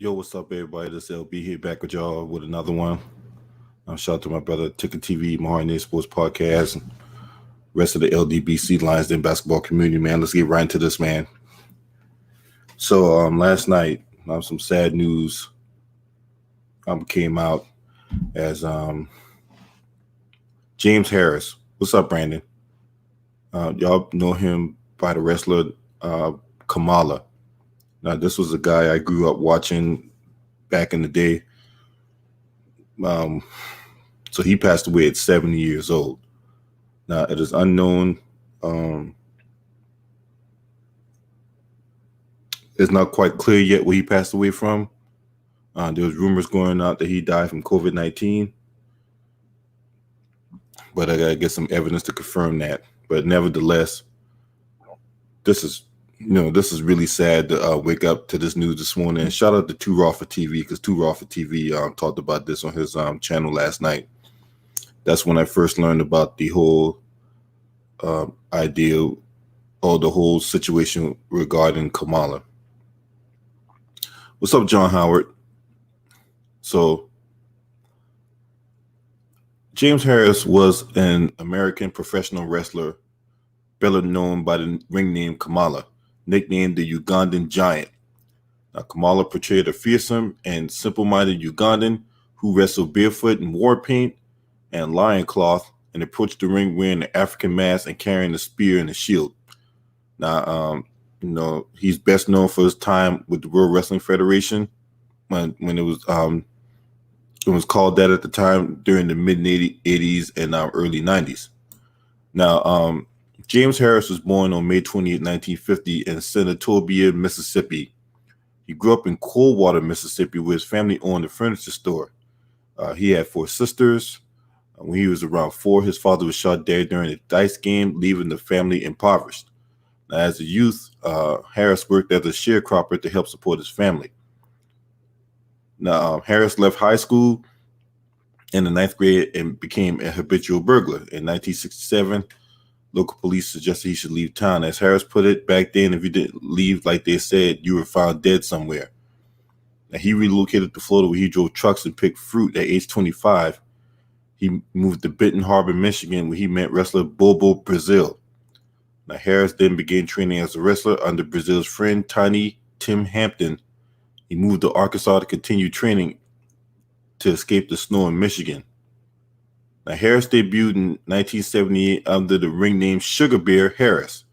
Yo, what's up, everybody? This LB here back with y'all with another one. Shout out to my brother Ticket TV, Mahoney Sports Podcast, and rest of the LDBC Lions Den basketball community, man. Let's get right into this, man. So, last night, some sad news came out as James Harris. What's up, Brandon? Y'all know him by the wrestler Kamala. Now, this was a guy I grew up watching back in the day. So he passed away at 70 years old. Now, it is unknown. It's not quite clear yet where he passed away from. There was rumors going out that he died from COVID-19. But I got to get some evidence to confirm that. But nevertheless, this is really sad to wake up to this news this morning. And shout out to Too Raw for TV, because Too Raw for TV talked about this on his channel last night. That's when I first learned about the whole idea or the whole situation regarding Kamala. What's up, John Howard? So, James Harris was an American professional wrestler, better known by the ring name Kamala, nicknamed the Ugandan Giant. Now, Kamala portrayed a fearsome and simple-minded Ugandan who wrestled barefoot in war paint and lion cloth and approached the ring wearing an African mask and carrying a spear and a shield. Now, he's best known for his time with the World Wrestling Federation when it was called that at the time during the mid 80s and early 90s. Now, James Harris was born on May 28, 1950 in Senatobia, Mississippi. He grew up in Coldwater, Mississippi, where his family owned a furniture store. He had 4 sisters. When he was around 4, his father was shot dead during a dice game, leaving the family impoverished. Now, as a youth, Harris worked as a sharecropper to help support his family. Now, Harris left high school in the 9th grade and became a habitual burglar. In 1967, local police suggested he should leave town. As Harris put it, back then, if you didn't leave like they said, you were found dead somewhere. Now, he relocated to Florida, where he drove trucks and picked fruit at age 25. He moved to Benton Harbor, Michigan, where he met wrestler Bobo Brazil. Now, Harris then began training as a wrestler under Brazil's friend Tiny Tim Hampton. He moved to Arkansas to continue training to escape the snow in Michigan. Now, Harris debuted in 1978 under the ring name Sugar Bear Harris.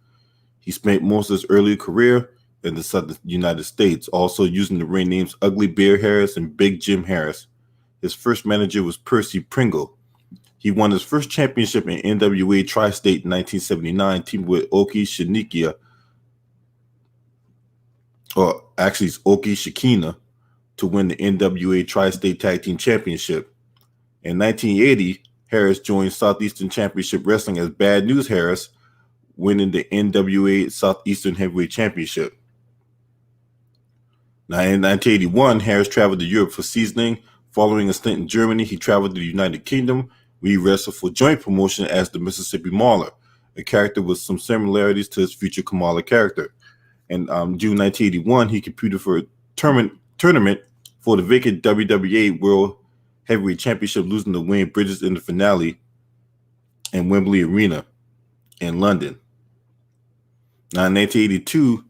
He spent most of his early career in the southern United States, also using the ring names Ugly Bear Harris and Big Jim Harris. His first manager was Percy Pringle. He won his first championship in NWA Tri-State in 1979, teamed with Oki Shinikia, or actually it's Oki Shikina, to win the NWA Tri-State Tag Team Championship. In 1980, Harris joined Southeastern Championship Wrestling as Bad News Harris, winning the NWA Southeastern Heavyweight Championship. Now, in 1981, Harris traveled to Europe for seasoning. Following a stint in Germany, he traveled to the United Kingdom, where he wrestled for joint promotion as the Mississippi Mauler, a character with some similarities to his future Kamala character. In June 1981, he competed for a tournament for the vacant WWA World Heavyweight Championship, losing to Wayne Bridges in the finale in Wembley Arena in London. Now, in 1982,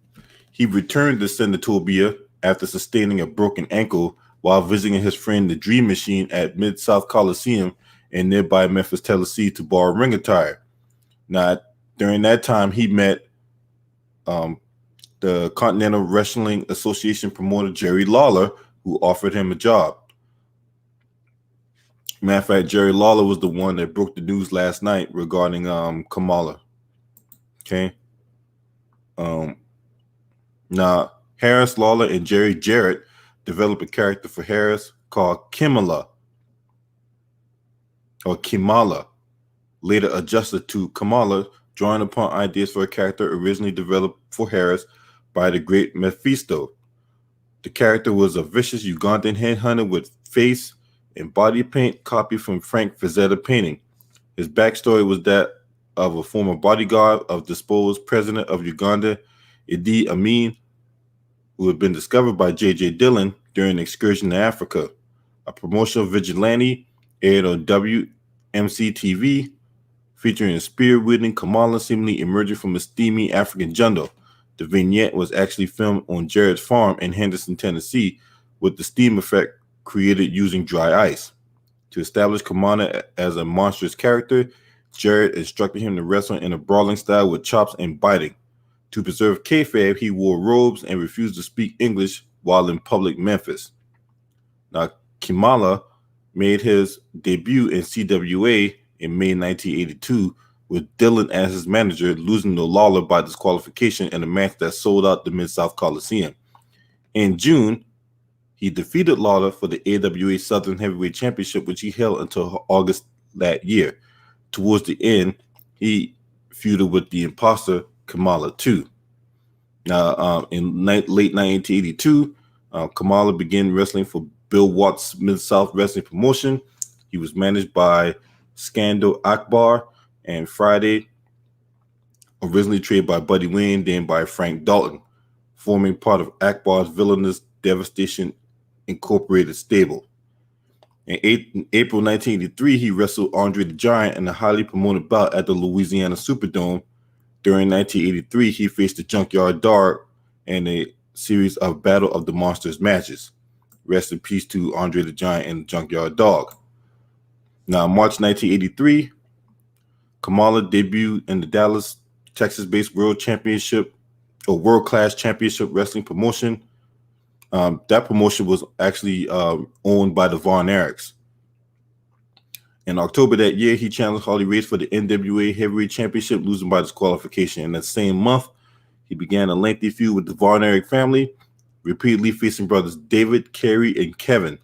he returned to Senatobia after sustaining a broken ankle while visiting his friend the Dream Machine at Mid-South Coliseum in nearby Memphis, Tennessee, to borrow ring attire. Now, during that time, he met the Continental Wrestling Association promoter Jerry Lawler, who offered him a job. Matter of fact, Jerry Lawler was the one that broke the news last night regarding Kamala. Okay. Now, Harris, Lawler, and Jerry Jarrett developed a character for Harris called Kamala, or Kamala, later adjusted to Kamala, drawing upon ideas for a character originally developed for Harris by the great Mephisto. The character was a vicious Ugandan headhunter with face and body paint copied from Frank Frazetta painting. His backstory was that of a former bodyguard of disposed president of Uganda, Idi Amin, who had been discovered by J.J. Dillon, during an excursion to Africa. A promotional vigilante aired on WMC TV, featuring a spear-wielding Kamala seemingly emerging from a steamy African jungle. The vignette was actually filmed on Jared's farm in Henderson, Tennessee, with the steam effect created using dry ice. To establish Kamala as a monstrous character, Jared instructed him to wrestle in a brawling style with chops and biting. To preserve kayfabe, he wore robes and refused to speak English while in public Memphis. Now, Kamala made his debut in CWA in May 1982 with Dillon as his manager, losing to Lawler by disqualification in a match that sold out the Mid-South Coliseum. In June, he defeated Lawler for the AWA Southern Heavyweight Championship, which he held until August that year. Towards the end, he feuded with the imposter Kamala too. Now, in late 1982, Kamala began wrestling for Bill Watts' Mid-South Wrestling Promotion. He was managed by Skandal Akbar and Friday, originally trained by Buddy Wayne, then by Frank Dalton, forming part of Akbar's villainous Devastation Incorporated stable. In April 1983, he wrestled Andre the Giant in a highly promoted bout at the Louisiana Superdome. During 1983, he faced the Junkyard Dog in a series of Battle of the Monsters matches. Rest in peace to Andre the Giant and the Junkyard Dog. Now, in March 1983, Kamala debuted in the Dallas, Texas-based World Class Championship Wrestling promotion. That promotion was actually owned by the Von Erichs. In October that year, he challenged Harley Race for the NWA Heavyweight Championship, losing by disqualification. In that same month, he began a lengthy feud with the Von Erich family, repeatedly facing brothers David, Kerry, and Kevin.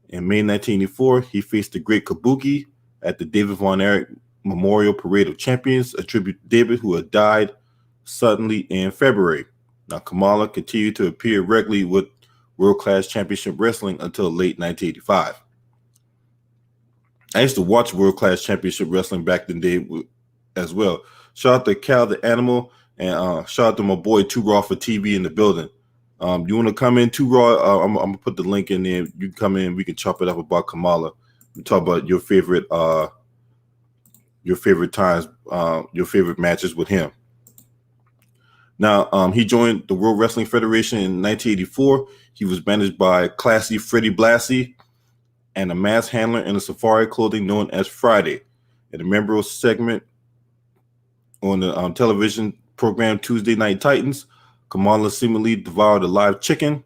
In May 1984, he faced the Great Kabuki at the David Von Erich Memorial Parade of Champions, a tribute to David, who had died suddenly in February. Now, Kamala continued to appear regularly with World Class Championship Wrestling until late 1985. I used to watch World Class Championship Wrestling back in the day as well. Shout out to Cal the Animal, and shout out to my boy Too Raw for TV in the building. You want to come in, Too Raw? I'm going to put the link in there. You can come in. We can chop it up about Kamala. We talk about your favorite times, your favorite matches with him. Now, he joined the World Wrestling Federation in 1984. He was managed by Classy Freddie Blassie and a mask handler in a safari clothing known as Friday. In a memorable segment on the television program Tuesday Night Titans, Kamala seemingly devoured a live chicken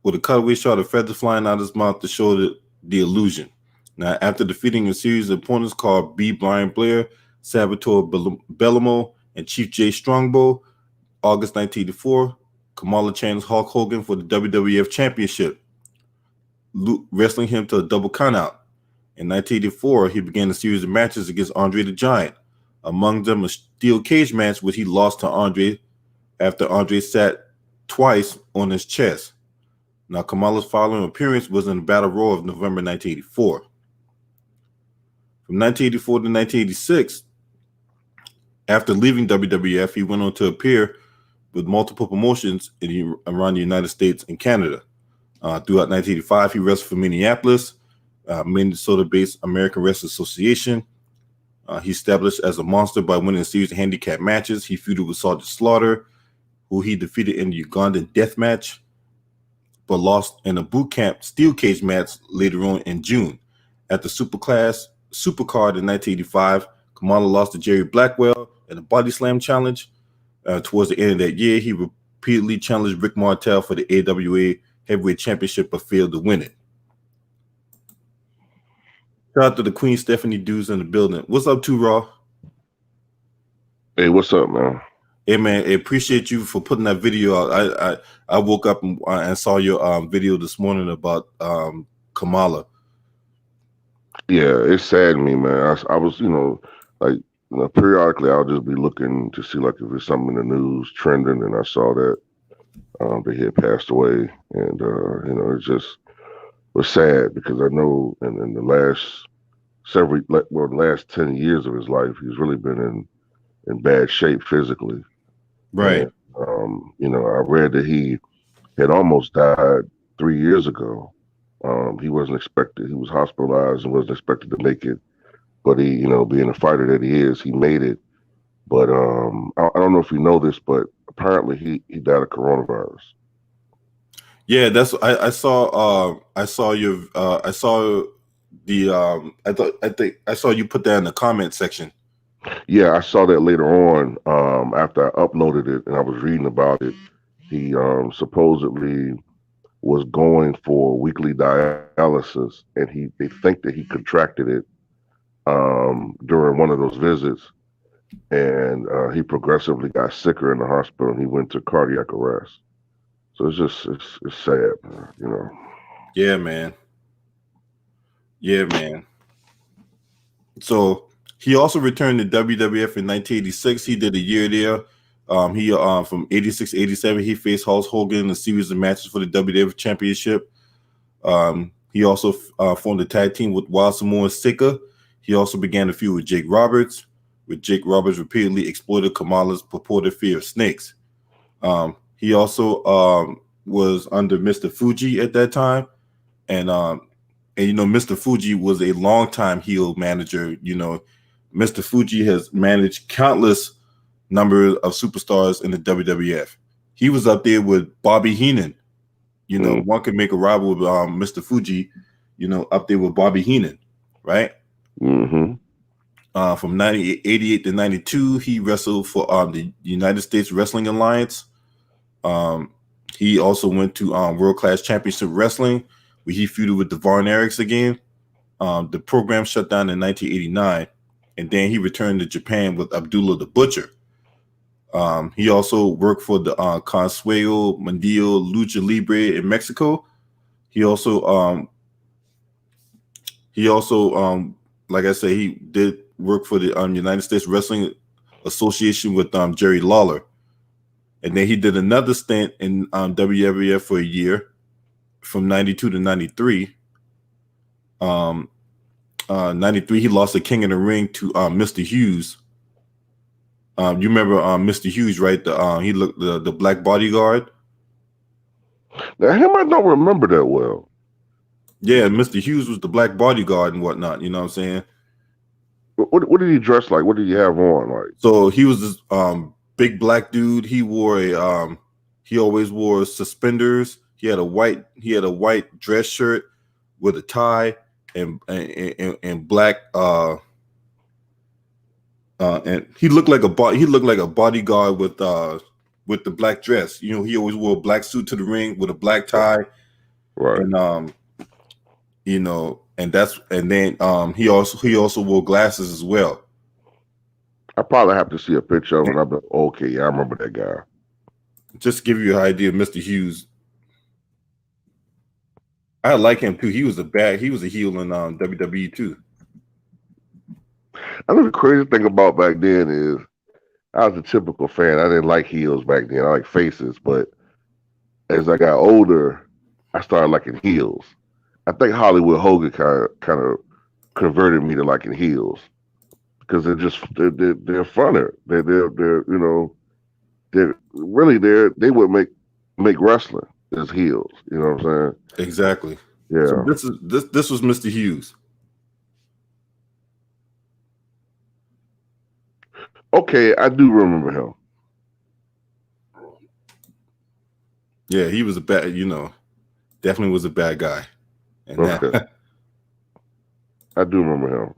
with a cutaway shot of feathers flying out of his mouth to show the illusion. Now, after defeating a series of opponents called B. Brian Blair, Salvatore Bellamo, and Chief J. Strongbow, August 1984, Kamala challenged Hulk Hogan for the WWF Championship, wrestling him to a double countout. In 1984, he began a series of matches against Andre the Giant, among them a steel cage match which he lost to Andre after Andre sat twice on his chest. Now, Kamala's following appearance was in the Battle Royal of November 1984. From 1984 to 1986, after leaving WWF, he went on to appear with multiple promotions around the United States and Canada. Throughout 1985, he wrestled for Minneapolis, Minnesota-based American Wrestling Association. He established as a monster by winning a series of handicap matches. He feuded with Sergeant Slaughter, who he defeated in the Ugandan death match, but lost in a boot camp steel cage match later on in June. At the Supercard in 1985, Kamala lost to Jerry Blackwell in a body slam challenge. Towards the end of that year, he repeatedly challenged Rick Martel for the AWA Heavyweight Championship, but failed to win it. Shout out to the Queen Stephanie Dudes in the building. What's up, Too Raw? Hey, what's up, man? Hey, man, I appreciate you for putting that video out. I woke up and saw your video this morning about Kamala. Yeah, it saddened me, man. I was, periodically I'll just be looking to see like if there's something in the news trending, and I saw that he had passed away, and it just was sad because I know in the last the last 10 years of his life, he's really been in bad shape physically. Right. And, I read that he had almost died 3 years ago. He wasn't expected. He was hospitalized and wasn't expected to make it. But he, being the fighter that he is, he made it. But I don't know if you know this, but apparently he died of coronavirus. Yeah, that's I saw your I saw the I think I saw you put that in the comment section. Yeah, I saw that later on after I uploaded it and I was reading about it. He supposedly was going for weekly dialysis, and they think that he contracted it during one of those visits, and he progressively got sicker in the hospital. And he went to cardiac arrest. So it's sad, man. Yeah, man. Yeah, man. So he also returned to WWF in 1986. He did a year there. He from 86 to 87, he faced Hulk Hogan in a series of matches for the WWF Championship. He also formed a tag team with Wild Samoa Sika. He also began a feud with Jake Roberts, with Jake Roberts repeatedly exploited Kamala's purported fear of snakes. He also was under Mr. Fuji at that time, and Mr. Fuji was a longtime heel manager. Mr. Fuji has managed countless number of superstars in the WWF. He was up there with Bobby Heenan. One could make a rival with Mr. Fuji, up there with Bobby Heenan, right? Mm-hmm. From 1988 to 92, he wrestled for the United States Wrestling Alliance. He also went to World Class Championship Wrestling, where he feuded with the Von Erichs again. The program shut down in 1989, and then he returned to Japan with Abdullah the Butcher. He also worked for the Consuelo Mundial Lucha Libre in Mexico. He also, like I said, he did work for the United States Wrestling Association with Jerry Lawler. And then he did another stint in WWF for a year from 92 to 93. 93, he lost the King of the Ring to Mr. Hughes. You remember Mr. Hughes, right? He looked the black bodyguard. Now him, I don't remember that well. Yeah, Mr. Hughes was the black bodyguard and whatnot. You know what I'm saying? What did he dress like? What did he have on? Like, so he was this big black dude. He wore he always wore suspenders. He had a white dress shirt with a tie and black and he looked like a bodyguard with the black dress. He always wore a black suit to the ring with a black tie. right. And and then he also wore glasses as well. I probably have to see a picture of him. I'll be like, okay, yeah, I remember that guy. Just to give you an idea, Mr. Hughes, I like him too. He was a heel in WWE too. I know the crazy thing about back then is I was a typical fan. I didn't like heels back then. I like faces, but as I got older, I started liking heels. I think Hollywood Hogan kind of converted me to liking heels because they're funner. They would make wrestling as heels. You know what I'm saying? Exactly. Yeah. So this was Mr. Hughes. Okay, I do remember him. Yeah, he was a bad, definitely was a bad guy. And okay. I do remember him.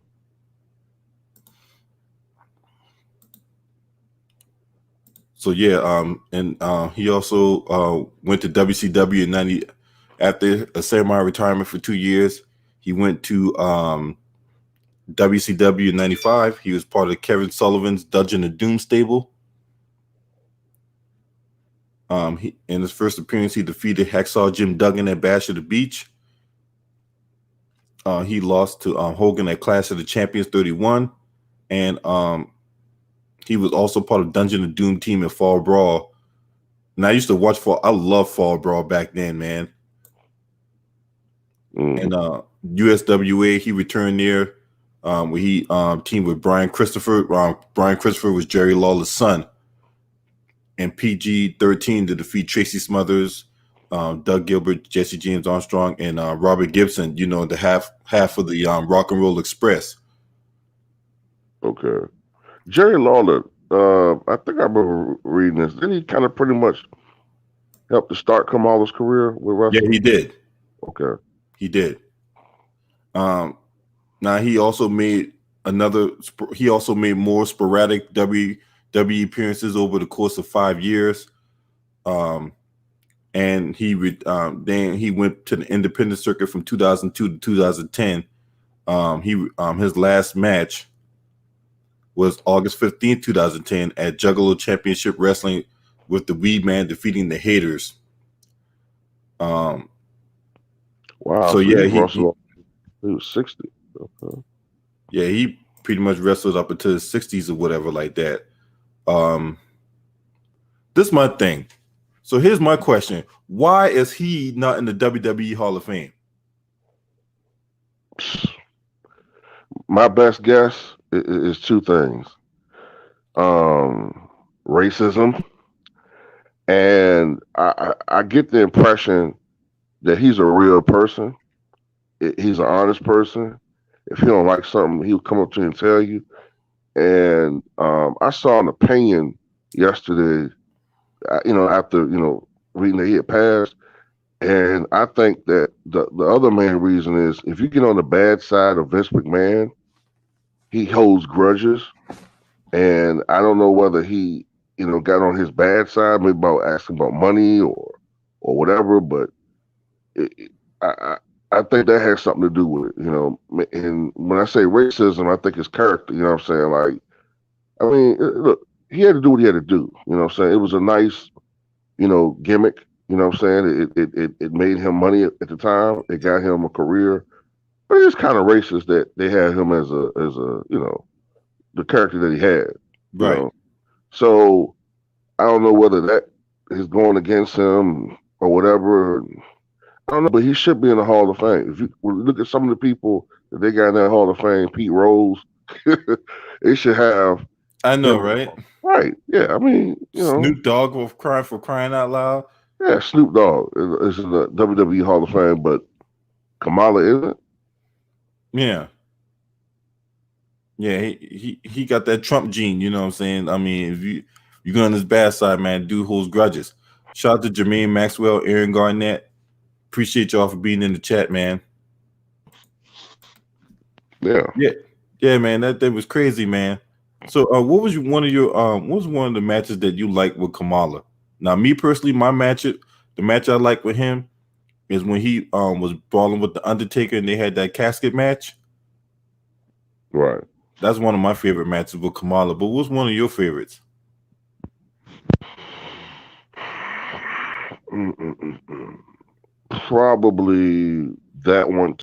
So yeah, and he also went to WCW in 90 after a semi-retirement for 2 years. He went to WCW in 95. He was part of Kevin Sullivan's Dungeon of Doom stable. In his first appearance, he defeated Hacksaw Jim Duggan at Bash at the Beach. He lost to Hogan at Clash of the Champions 31, and he was also part of Dungeon of Doom team at Fall Brawl. And I used to watch I love Fall Brawl back then, man. And USWA, he returned there where he teamed with Brian Christopher. Brian Christopher was Jerry Lawler's son. And PG-13 to defeat Tracy Smothers, Doug Gilbert, Jesse James Armstrong, and Robert Gibson. You know, the half of the Rock and Roll Express. Okay. Jerry Lawler, I think I remember reading this. Didn't he kind of pretty much help to start Kamala's career with Yeah, wrestling? he did. Okay. He did. Now he also made He also made more sporadic WWE appearances over the course of 5 years. And then he went to the independent circuit from 2002 to 2010. His last match was August 15th, 2010 at Juggalo Championship Wrestling with the Weed Man defeating the Haters. Wow. So So yeah, he wrestled. He was 60. Okay. yeah, he pretty much wrestled up into the 60s or whatever like that. This is my thing. So here's my question. Why is he not in the WWE Hall of Fame? My best guess is two things. Racism, and I get the impression that he's a real person. He's an honest person. If he don't like something, he'll come up to you and tell you. And I saw an opinion yesterday, after reading that he had passed, and I think that the other main reason is if you get on the bad side of Vince McMahon, he holds grudges, and I don't know whether he got on his bad side, maybe about asking about money or whatever, but it, I I think that has something to do with it, And when I say racism, I think it's character. You know what I'm saying? Like, I mean, look, he had to do what he had to do. You know what I'm saying? It was a nice, gimmick. You know what I'm saying? It made him money at the time. It got him a career. But it's kind of racist that they had him as a the character that he had. You Right. know, so I don't know whether that is going against him or whatever. I don't know, but he should be in the Hall of Fame. If you look at some of the people that they got in that Hall of Fame, Pete Rose, they should have I know, him. right? Right? Yeah, I mean, Snoop Dogg will cry for crying out loud. yeah, Snoop Dogg is in the WWE Hall of Fame, but Kamala isn't. Yeah. Yeah, he got that Trump gene, you know what I'm saying? I mean, if you go on his bad side, man, dude holds grudges. Shout out to Jermaine Maxwell, Aaron Garnett. Appreciate y'all for being in the chat, man. Yeah. Yeah, man, that was crazy, man. So, what was one of the matches that you liked with Kamala? Now, me personally, the match I like with him is when he was brawling with the Undertaker and they had that casket match. Right. That's one of my favorite matches with Kamala. But what's one of your favorites? Probably that one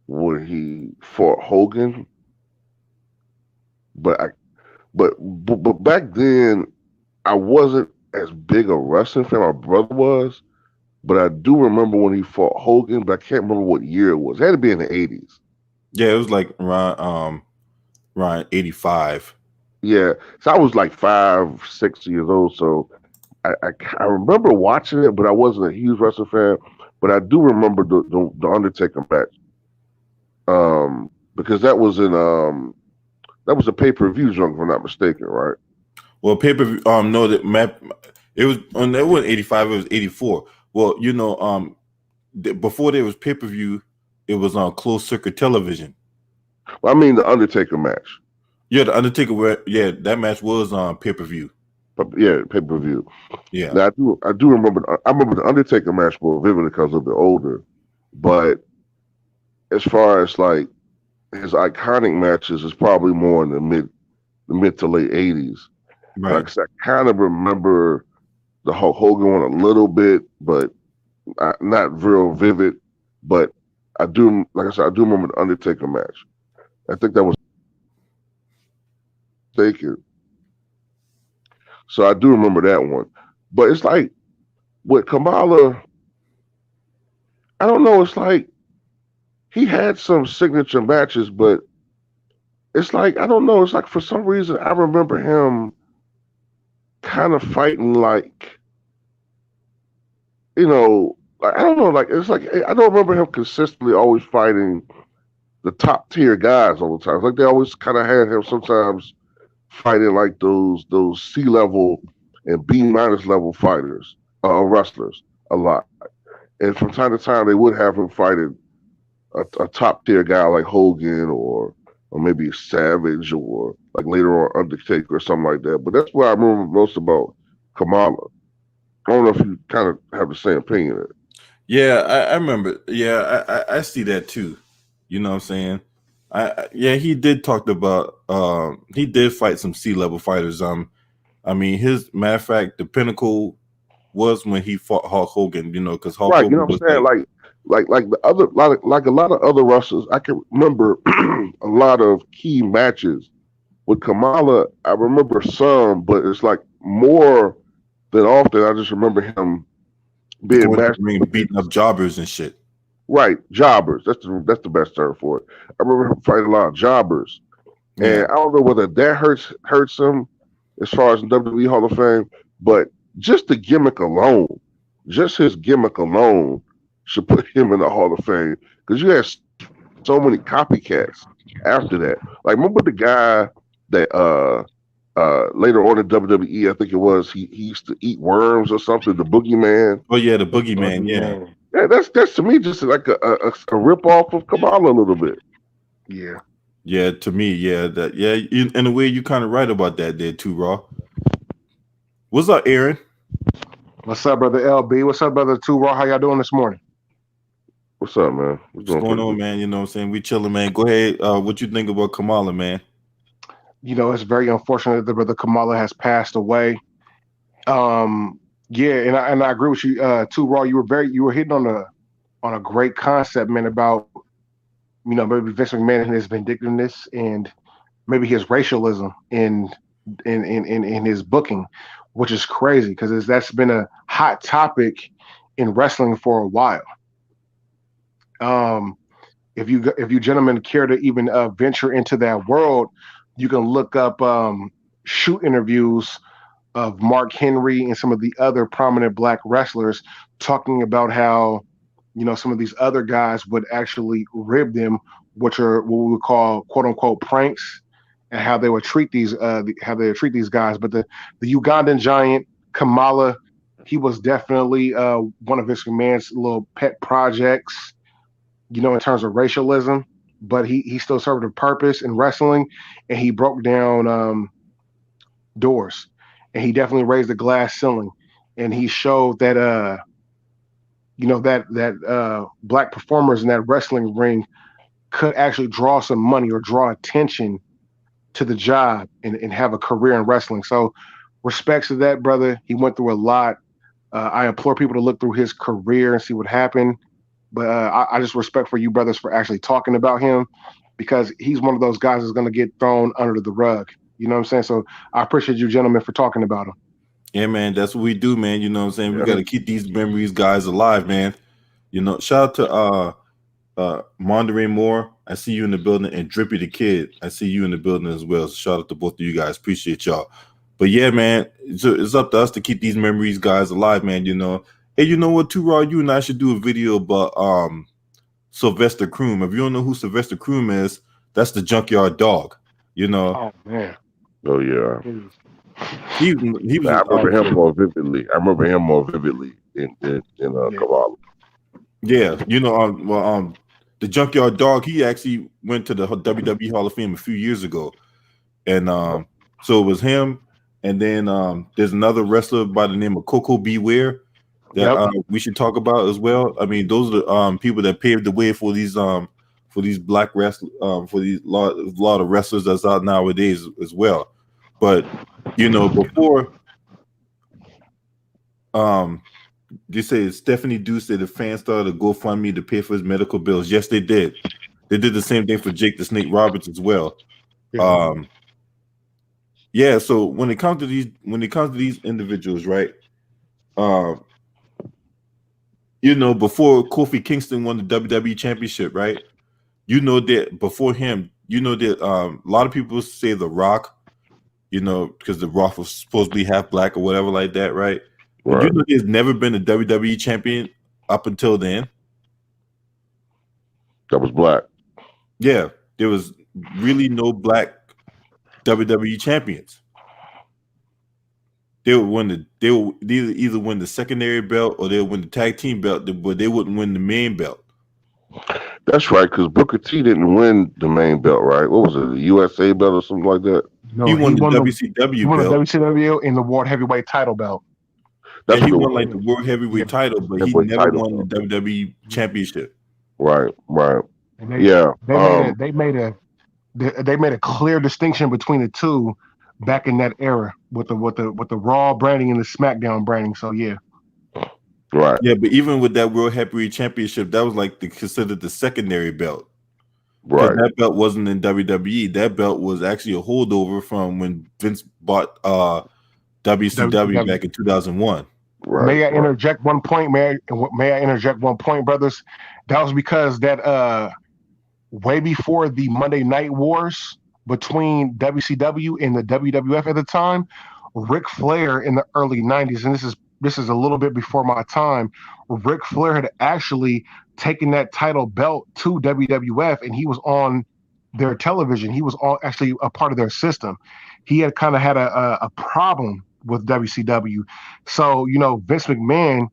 where he fought Hogan, but but back then I wasn't as big a wrestling fan. My brother was, but I do remember when he fought Hogan, but I can't remember what year it was. It had to be in the 80s. Yeah, it was like around 85. Yeah, so I was like 5, 6 years old. So I remember watching it, but I wasn't a huge wrestling fan. But I do remember the Undertaker match, because that was a pay-per-view junk, if I'm not mistaken, right? Well, pay per view. No, that map. It was on. It wasn't 85. It was 84. Well, before there was pay per view, it was on closed circuit television. Well, I mean the Undertaker match. Yeah, the Undertaker. Yeah, that match was on pay per view. Yeah, pay-per-view. Yeah. Now I do remember. I remember the Undertaker match more vividly because I'm a bit older. But as far as like his iconic matches, is probably more in the mid to late 80s. Right. Like I said, I kind of remember the Hulk Hogan one a little bit, but not real vivid. But I do, like I said, I do remember the Undertaker match. I think that was taken. So I do remember that one. But it's like with Kamala, I don't know. It's like he had some signature matches, but it's like I don't know. It's like for some reason I remember him kind of fighting like, you know, like, I don't know, like it's like I don't remember him consistently always fighting the top tier guys all the time. Like they always kind of had him sometimes fighting like those C level and B minus level fighters, wrestlers a lot. And from time to time, they would have him fighting a top tier guy like Hogan or maybe Savage or like later on Undertaker or something like that. But that's what I remember most about Kamala. I don't know if you kind of have the same opinion. Yeah, I remember. Yeah, I see that too. You know what I'm saying? Yeah, he did talk about he did fight some C level fighters. I mean, his matter of fact, the pinnacle was when he fought Hulk Hogan. You know, because Hulk Right, you know Hogan what was I'm saying? like, Like the other like a lot of other wrestlers, I can remember a lot of key matches with Kamala. I remember some, but it's like more than often. I just remember him being going to the matched up ring, beating up against jobbers and shit. right jobbers. That's the best term for it. I remember him fighting a lot of jobbers, Yeah, and I don't know whether that hurts him as far as WWE Hall of Fame, but just the gimmick alone, just his gimmick alone should put him in the Hall of Fame because you had so many copycats after that. Like remember the guy that later on in WWE, I think it was he used to eat worms or something, the Boogeyman. oh yeah, the Boogeyman. Yeah, Man. Yeah, that's to me just like a rip off of Kamala a little bit. Yeah. yeah. To me, yeah, that yeah. In a way, you kind of right about that there too, Raw. What's up, Aaron? What's up, brother LB? What's up, brother Two Raw? How y'all doing this morning? What's up, man? We're What's doing going pretty on, good. man? You know what I'm saying? We chilling, man. Go ahead. What you think about Kamala, man? You know, it's very unfortunate that brother Kamala has passed away. Um, yeah, and I agree with you, Two Raw. You were hitting on a great concept, man, about maybe Vince McMahon and his vindictiveness and maybe his racialism in his booking, which is crazy because that's been a hot topic in wrestling for a while. Um, if you gentlemen care to even venture into that world, you can look up shoot interviews of Mark Henry and some of the other prominent black wrestlers talking about how some of these other guys would actually rib them, which are what we would call quote unquote pranks, and how they would treat these guys. But the Ugandan giant Kamala, he was definitely one of Vince McMahon's little pet projects, in terms of racialism. But he still served a purpose in wrestling, and he broke down doors, and he definitely raised the glass ceiling, and he showed that black performers in that wrestling ring could actually draw some money or draw attention to the job and have a career in wrestling. So respects to that brother. He went through a lot. I implore people to look through his career and see what happened. But I just respect for you brothers for actually talking about him because he's one of those guys that's going to get thrown under the rug. You know what I'm saying? So I appreciate you gentlemen for talking about him. Yeah, man, that's what we do, man. You know what I'm saying? We Yeah. got to keep these memories, guys, alive, man. You know, shout out to Mondere Moore. I see you in the building, and Drippy the Kid. I see you in the building as well. So shout out to both of you guys. Appreciate y'all. But yeah, man, it's up to us to keep these memories, guys, alive, man. You know, hey, you know what, too, Raw? You and I should do a video about Sylvester Croom. If you don't know who Sylvester Croom is, that's the Junkyard Dog. You know, Oh man. Oh yeah. he was I remember him more vividly. I remember him more vividly in Yeah. Kamala. yeah, you know, the Junkyard Dog. He actually went to the WWE Hall of Fame a few years ago, and so it was him, and then there's another wrestler by the name of Coco Beware that Yep. we should talk about as well. I mean, those are the people that paved the way for these black wrestlers, for these lot of wrestlers that's out nowadays as well. But you know, before they say Stephanie Deuce said the fans started a GoFundMe to pay for his medical bills. Yes, they did. They did the same thing for Jake the Snake Roberts as well. Yeah. Yeah, so when it comes to these individuals, right? You know, before Kofi Kingston won the WWE Championship, right? You know that before him, you know that a lot of people say The Rock. you know, because the Roth was supposed to be half black or whatever like that, right? But Right. you know, there's never been a WWE champion up until then. That was black. Yeah, there was really no black WWE champions. They would win they would either win the secondary belt or they would win the tag team belt, but they wouldn't win the main belt. That's right, because Booker T didn't win the main belt, right? What was it, the USA belt or something like that? No, He won the he WCW won the belt. WCW and the World Heavyweight Title belt. That's Yeah, he what it won was. like the World Heavyweight title, but he Heavyweight never title won the belt. WWE championship. Right. And Yeah. they made a clear distinction between the two back in that era with the Raw branding and the SmackDown branding. So yeah. Right. Yeah, but even with that World Heavyweight Championship, that was like considered the secondary belt. Because Right. that belt wasn't in WWE. That belt was actually a holdover from when Vince bought WCW back in 2001. Right. May I interject one point? May I interject one point, brothers? That was because that way before the Monday Night Wars between WCW and the WWF at the time, Ric Flair in the early '90s, and this is a little bit before my time. Ric Flair had actually taken that title belt to WWF, and he was on their television. He was actually a part of their system. He had kind of had a problem with WCW, so you know Vince McMahon,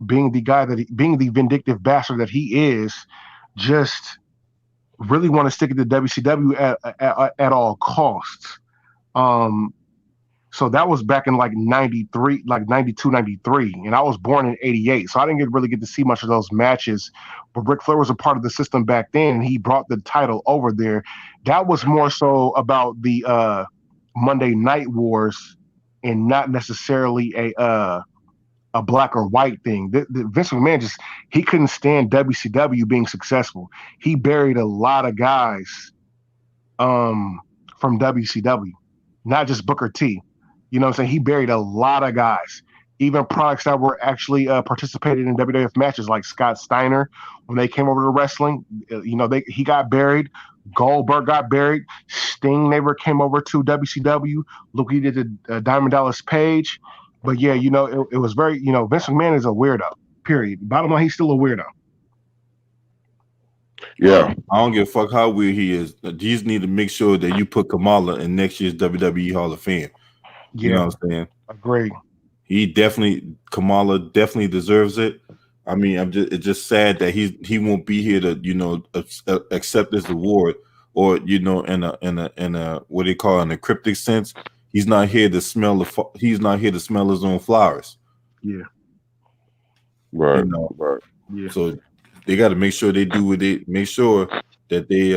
being being the vindictive bastard that he is, just really want to stick it to WCW at all costs. So that was back in like 93, like 92, 93. And I was born in 88. So I didn't really get to see much of those matches. But Ric Flair was a part of the system back then. And he brought the title over there. That was more so about the Monday Night Wars and not necessarily a black or white thing. Vince McMahon he couldn't stand WCW being successful. He buried a lot of guys from WCW, not just Booker T. You know what I'm saying? He buried a lot of guys, even products that were actually participated in WWF matches, like Scott Steiner when they came over to wrestling. You know, he got buried. Goldberg got buried. Sting never came over to WCW. Look, he did the Diamond Dallas Page. But yeah, you know, it was very, you know, Vince McMahon is a weirdo, period. Bottom line, he's still a weirdo. Yeah. I don't give a fuck how weird he is. You just need to make sure that you put Kamala in next year's WWE Hall of Fame. You know what I'm saying? Agree. Kamala definitely deserves it. I mean, it's just sad that he won't be here to, you know, accept this award, or, you know, in a what do you call it, in a cryptic sense. He's not here to smell his own flowers. Yeah. Right. You know? Right. Yeah. So they got to make sure they do what they make sure that they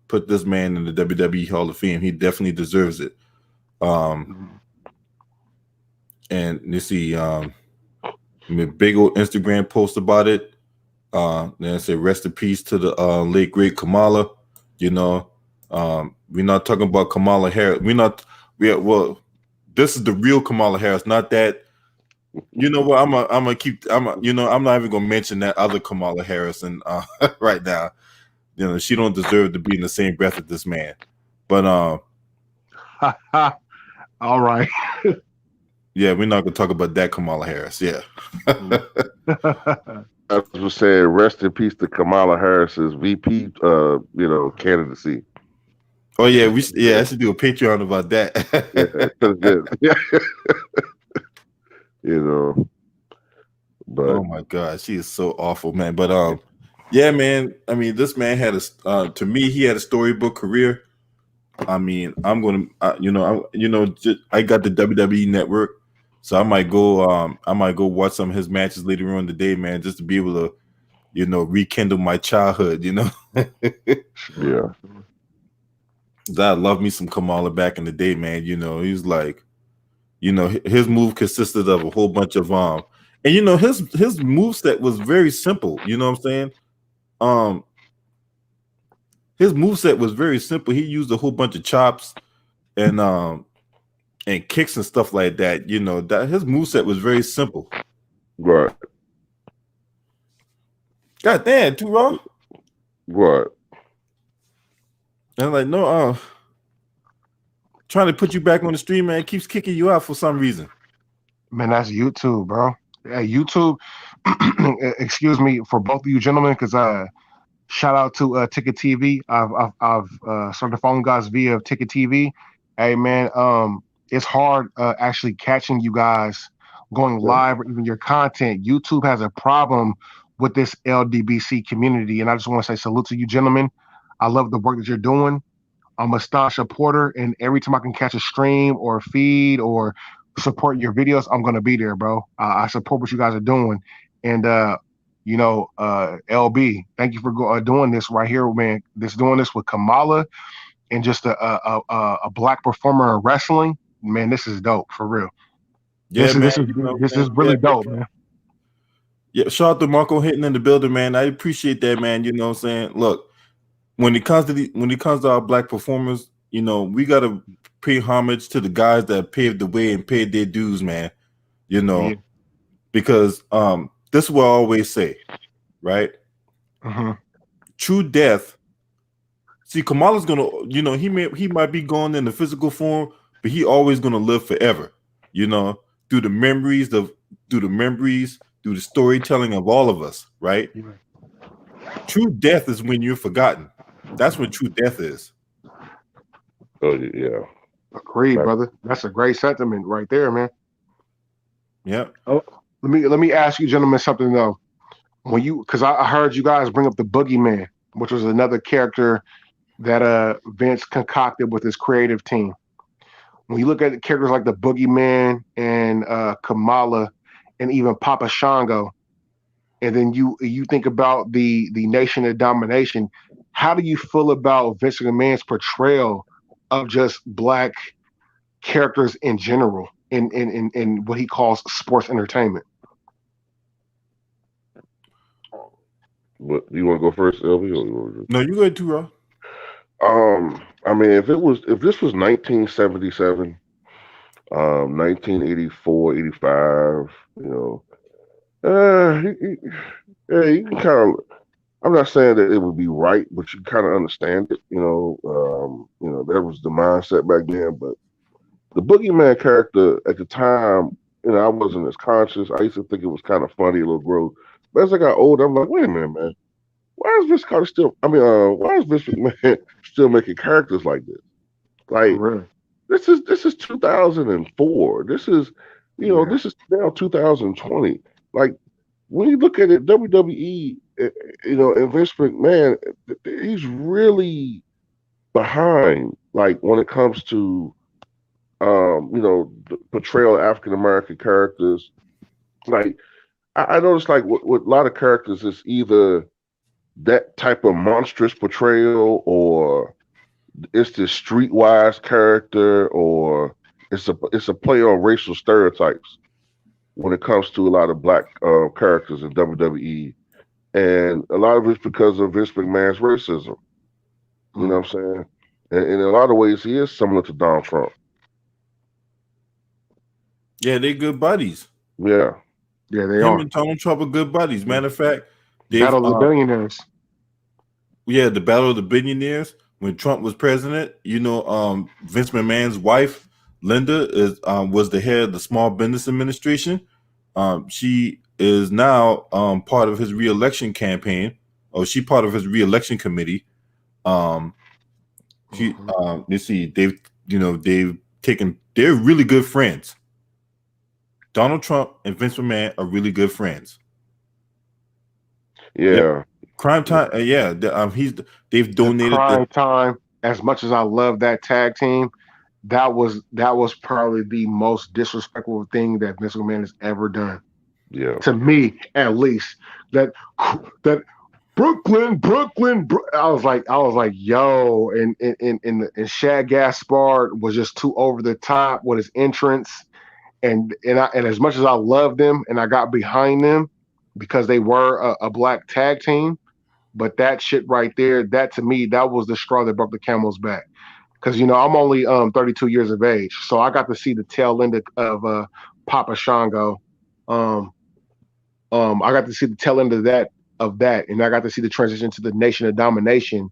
put this man in the WWE Hall of Fame. He definitely deserves it. And you see, I mean, big old Instagram post about it. Then I say, rest in peace to the late great Kamala. You know, we're not talking about Kamala Harris. Well, this is the real Kamala Harris, not that. You know what? I'm not even gonna mention that other Kamala Harris and right now. You know, she don't deserve to be in the same breath as this man. But all right. Yeah, we're not gonna talk about that Kamala Harris. Yeah. I was saying, rest in peace to Kamala Harris's VP, candidacy. Oh yeah, I should do a Patreon about that. You know, but oh my God, she is so awful, man. But yeah, man. I mean, this man had to me, he had a storybook career. I mean, I'm gonna, I got the WWE Network, so I might go watch some of his matches later on in the day, man, just to be able to, you know, rekindle my childhood, you know. Yeah. I love me some Kamala back in the day, man. You know, he's like, you know, his move consisted of a whole bunch of and you know, his moveset was very simple. You know what I'm saying? His moveset was very simple. He used a whole bunch of chops and kicks and stuff like that. You know, that his moveset was very simple. Right. God damn, too wrong. Right. And I'm like, no, trying to put you back on the stream, man, it keeps kicking you out for some reason. Man, that's YouTube, bro. YouTube. Excuse me for both of you gentlemen, because shout out to Ticket TV. I've started following guys via Ticket TV. Hey man, it's hard actually catching you guys going live or even your content. YouTube has a problem with this LDBC community, and I just want to say salute to you gentlemen. I love the work that you're doing. I'm a staunch supporter, and every time I can catch a stream or a feed or support your videos, I'm gonna be there, bro. I support what you guys are doing, and LB, thank you for doing this right here, man. Doing this with Kamala and just a black performer in wrestling, man. This is dope for real. Yeah, man. This is really dope, man. Yeah, shout out to Marco Hinton in the building, man. I appreciate that, man. You know what I'm saying? Look, when it comes to our black performers, you know, we gotta pay homage to the guys that paved the way and paid their dues, man. You know, because this is what I always say, right? True death. See, Kamala's gonna, you know, he might be gone in the physical form, but he always gonna live forever. You know, through the memories, through the storytelling of all of us, right? True death is when you're forgotten. That's what true death is. Oh yeah. Agreed, brother. That's a great sentiment right there, man. Yeah. Oh, let me ask you, gentlemen, something though. Because I heard you guys bring up the Boogeyman, which was another character that Vince concocted with his creative team. When you look at characters like the Boogeyman and Kamala and even Papa Shango, and then you think about the Nation of Domination, how do you feel about Vince McMahon's portrayal of just black characters in general in what he calls sports entertainment? What, you want to go first, LV? No, you go ahead too, Rob. I mean, if this was 1977, 1984, 85, you know, you can kind of. I'm not saying that it would be right, but you kind of understand it. You know, that was the mindset back then. But the Boogeyman character at the time, you know, I wasn't as conscious. I used to think it was kind of funny, a little gross. But as I got older, I'm like, wait a minute, man. Why is Vince Carter still? I mean, why is Vince McMahon still making characters like this? Like, this is 2004. This is, you know, this is now 2020. Like, when you look at it, WWE, you know, and Vince McMahon, he's really behind. Like when it comes to, you know, the portrayal of African American characters. Like I noticed, like with a lot of characters, it's either that type of monstrous portrayal, or it's this streetwise character, or it's a play on racial stereotypes when it comes to a lot of black characters in WWE. And a lot of it's because of Vince McMahon's racism. You know what I'm saying? And in a lot of ways, he is similar to Donald Trump. Yeah, they're good buddies. Yeah, they are. Him and Donald Trump are good buddies. Matter of fact, Battle of the Billionaires. Yeah, the Battle of the Billionaires. When Trump was president, you know, Vince McMahon's wife, Linda, was the head of the Small Business Administration. She is now part of his reelection campaign, or she part of his reelection committee. You see, they're really good friends. Donald Trump and Vince McMahon are really good friends. Yeah. Yep. Crime Time. They've donated Crime Time. As much as I love that tag team, that was probably the most disrespectful thing that Vince McMahon has ever done. Yeah. To me, at least that Brooklyn. I was like, yo, and Shad Gaspard was just too over the top with his entrance, and as much as I loved them and I got behind them because they were a black tag team, but that shit right there, that to me, that was the straw that broke the camel's back. Because you know, I'm only 32 years of age, so I got to see the tail end of Papa Shango. I got to see the tail end of that, and I got to see the transition to the Nation of Domination.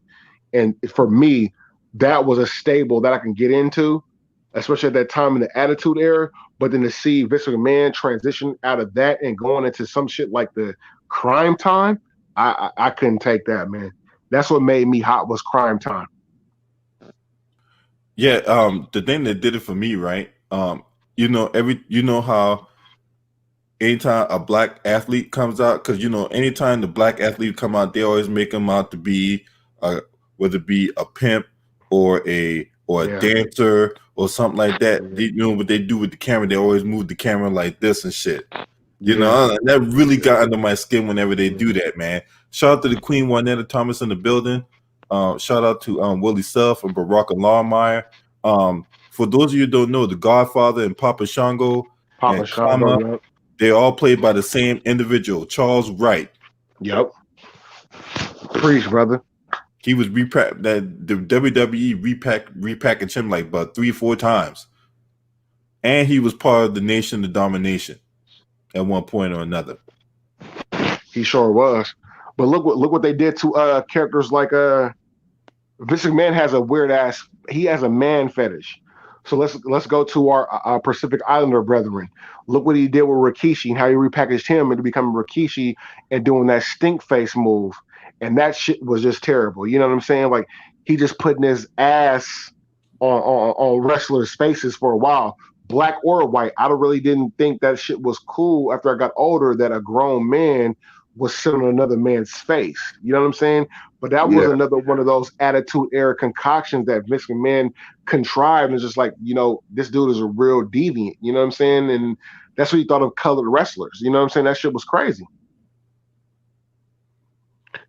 And for me, that was a stable that I can get into especially at that time in the Attitude Era. But then to see Vince McMahon transition out of that and going into some shit like the Crime Time, I couldn't take that, man. That's what made me hot was Crime Time. Yeah, the thing that did it for me, right? You know how anytime a black athlete comes out, because anytime the black athlete come out, they always make them out to be whether it be a pimp or a dancer or something like that. What they do with the camera, they always move the camera like this and shit. And that really got under my skin whenever they do that, man. Shout out to the Queen Juanetta Thomas in the building. Shout out to Willie Self and Barack Lawmeyer. For those of you who don't know, the Godfather and Papa Shango and Kama, they all played by the same individual, Charles Wright. Yep. Preach, brother. He was the WWE repackaged him like about 3-4 times. And he was part of the Nation of Domination at one point or another. He sure was. But look what they did to characters like Vince McMahon has a weird ass, he has a man fetish. So let's go to our Pacific Islander brethren. Look what he did with Rikishi and how he repackaged him into becoming Rikishi and doing that stink face move. And that shit was just terrible. You know what I'm saying? Like he just putting his ass on wrestlers' faces for a while, black or white. I really didn't think that shit was cool after I got older that a grown man was sitting on another man's face. You know what I'm saying? But that was another one of those Attitude Era concoctions that Vince McMahon contrived. And it's just like, this dude is a real deviant. You know what I'm saying? And that's what he thought of colored wrestlers. You know what I'm saying? That shit was crazy.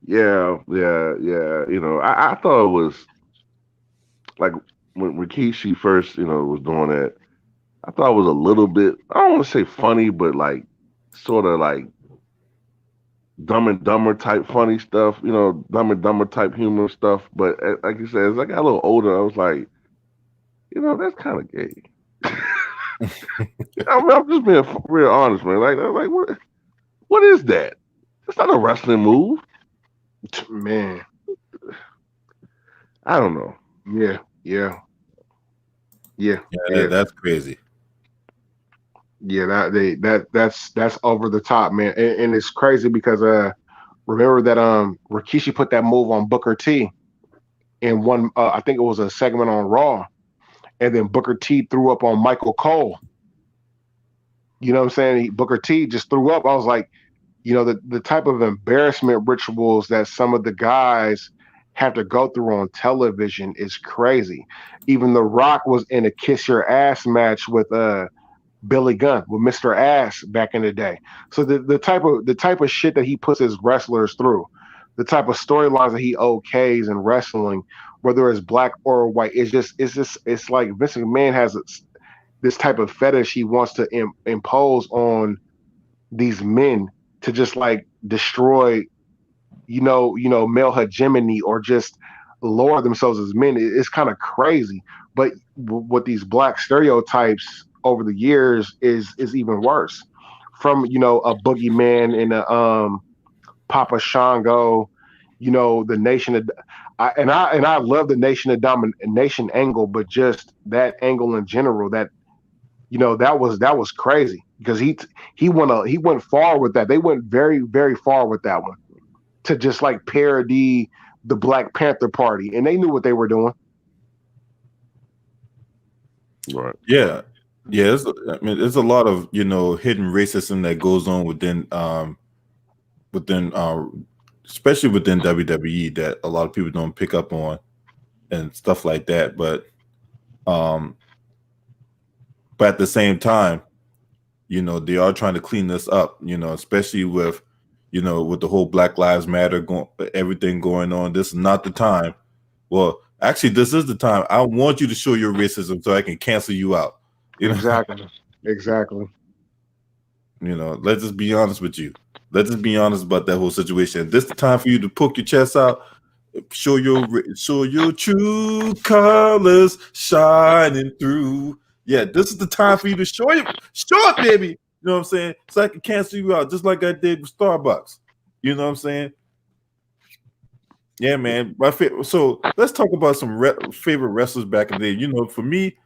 Yeah. I thought it was like when Rikishi first, was doing that, I thought it was a little bit, I don't want to say funny, but like sort of like Dumb and Dumber type funny stuff, Dumb and Dumber type humor stuff. But like you said, as I got a little older, I was like, that's kind of gay. I'm just being real honest, man. Like what is that? It's not a wrestling move, man. I don't know. Yeah. That's crazy. Yeah, that's over the top, man, and it's crazy because remember that Rikishi put that move on Booker T in one I think it was a segment on Raw, and then Booker T threw up on Michael Cole. You know what I'm saying? Booker T just threw up. I was like, the type of embarrassment rituals that some of the guys have to go through on television is crazy. Even The Rock was in a kiss your ass match with Billy Gunn with Mr. Ass back in the day. So the type of shit that he puts his wrestlers through, the type of storylines that he okays in wrestling, whether it's black or white, it's like Vince McMahon has this type of fetish he wants to impose on these men to just like destroy, male hegemony or just lower themselves as men. It's kind of crazy. But what these black stereotypes over the years is even worse. From a boogeyman and a Papa Shango, the Nation of I love the Nation of Domination angle, but just that angle in general, that that was crazy because he went far with that. They went very, very far with that one to just like parody the Black Panther Party, and they knew what they were doing. Right. Yeah. There's a lot of hidden racism that goes on within especially within WWE that a lot of people don't pick up on and stuff like that. But at the same time, they are trying to clean this up. Especially with with the whole Black Lives Matter everything going on. This is not the time. Well, actually, this is the time. I want you to show your racism so I can cancel you out. Exactly. Let's just be honest with you. Let's just be honest about that whole situation. This is the time for you to poke your chest out, show your true colors shining through. Yeah, this is the time for you to show it, baby. You know what I'm saying? So I can cancel you out, just like I did with Starbucks. You know what I'm saying? Yeah, man. So let's talk about some favorite wrestlers back in the day. For me,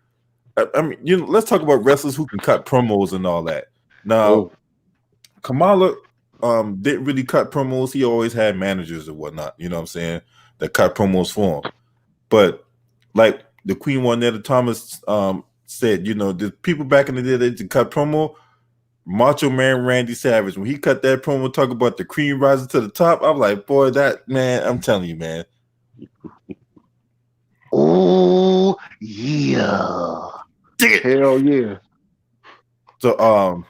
I mean, let's talk about wrestlers who can cut promos and all that. Now, Oh, Kamala didn't really cut promos. He always had managers and whatnot, you know what I'm saying, that cut promos for him. But like the Queen Juanetta Thomas said, the people back in the day that to cut promo, Macho Man Randy Savage, when he cut that promo talk about the cream rising to the top, I'm like, boy, that man, I'm telling you, man. oh yeah. Hell yeah. So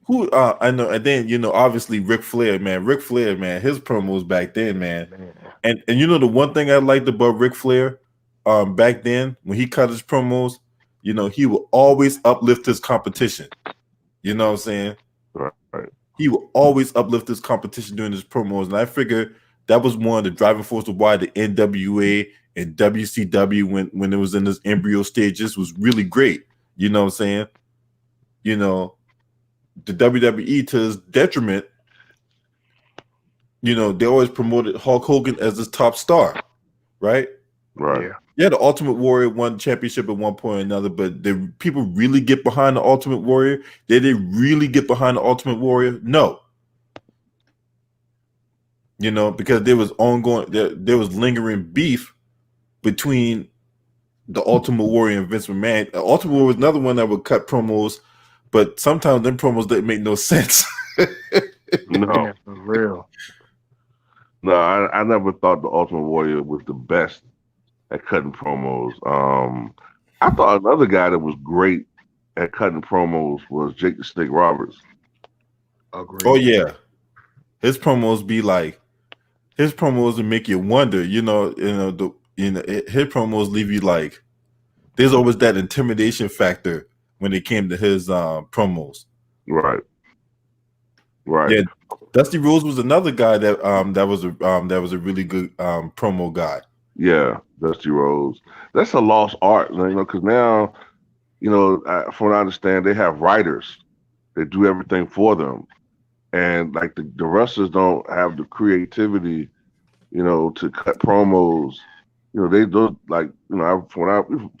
who I know, and then obviously Ric Flair, man. Ric Flair, man, his promos back then, man. And the one thing I liked about Ric Flair, back then when he cut his promos, he would always uplift his competition. You know what I'm saying? Right. He would always uplift his competition during his promos, and I figured that was one of the driving forces of why the NWA and WCW, when it was in this embryo stages, was really great. You know what I'm saying? The WWE, to his detriment, they always promoted Hulk Hogan as his top star, right? Right. Yeah, the Ultimate Warrior won the championship at one point or another, but did people really get behind the Ultimate Warrior? Did they really get behind the Ultimate Warrior? No. Because there was there was lingering beef between the Ultimate Warrior and Vince McMahon. The Ultimate Warrior was another one that would cut promos, but sometimes them promos didn't make no sense. No, Yeah, for real. no, I never thought the Ultimate Warrior was the best at cutting promos. I thought another guy that was great at cutting promos was Jake the Snake Roberts. Agreed. Oh yeah, his promos would make you wonder. His promos leave you like there's always that intimidation factor when it came to his promos. Right. Yeah, Dusty Rhodes was another guy that was a really good promo guy. Yeah, Dusty Rhodes. That's a lost art, because now, from what I understand, they have writers that do everything for them, and like the wrestlers don't have the creativity, to cut promos. They don't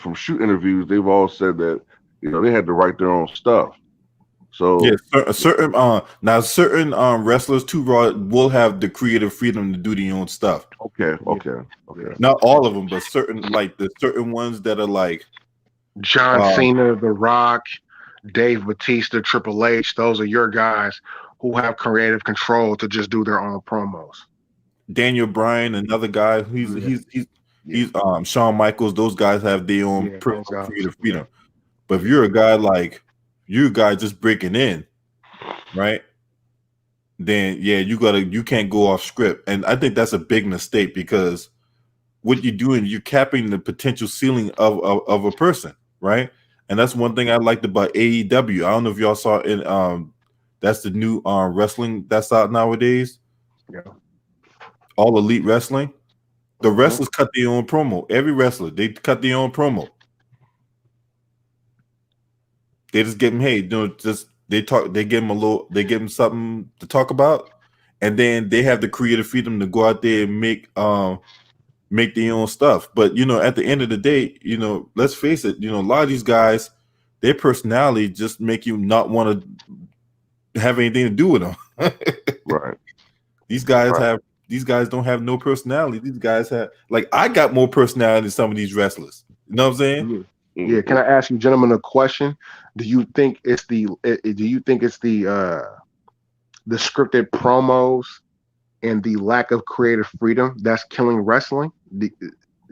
from shoot interviews, they've all said that they had to write their own stuff. So yeah, certain wrestlers too will have the creative freedom to do their own stuff. Okay. Not all of them, but certain ones that are like John Cena, The Rock, Dave Bautista, Triple H. Those are your guys who have creative control to just do their own promos. Daniel Bryan, another guy. He's Shawn Michaels. Those guys have their own creative freedom. But if you're a guy like you guys just breaking in, right? Then yeah, you can't go off script, and I think that's a big mistake because what you're doing, you're capping the potential ceiling of a person, right? And that's one thing I liked about AEW. I don't know if y'all saw it. That's the new wrestling that's out nowadays. Yeah. All Elite Wrestling. The wrestlers cut their own promo. Every wrestler, they cut their own promo. They just give them, hey, they give them something to talk about, and then they have the creative freedom to go out there and make their own stuff. But at the end of the day, let's face it, a lot of these guys, their personality just make you not want to have anything to do with them. Right. These guys don't have no personality. These guys have, like, I got more personality than some of these wrestlers. You know what I'm saying? Yeah. Can I ask you, gentlemen, a question? Do you think it's the scripted promos and the lack of creative freedom that's killing wrestling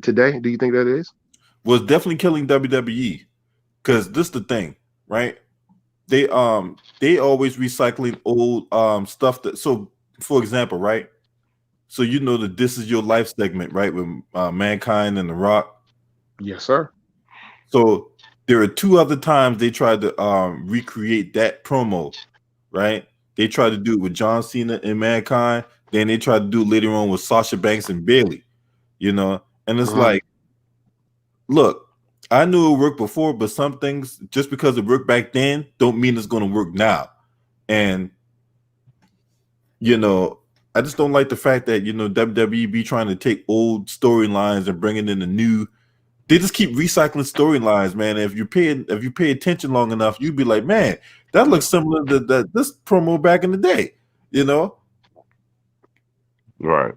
today? Do you think that is? Was definitely killing WWE, because this is the thing, right? They always recycling old stuff that. So for example, right? So the This Is Your Life segment, right, with Mankind and The Rock. Yes, sir. So there are two other times they tried to recreate that promo, right? They tried to do it with John Cena and Mankind. Then they tried to do it later on with Sasha Banks and Bailey, and it's like, look, I knew it worked before, but some things, just because it worked back then, don't mean it's going to work now. And I just don't like the fact that WWE be trying to take old storylines and bring it into new They just keep recycling storylines, man. If you pay attention long enough, you'd be like, man, that looks similar to this promo back in the day, you know? Right.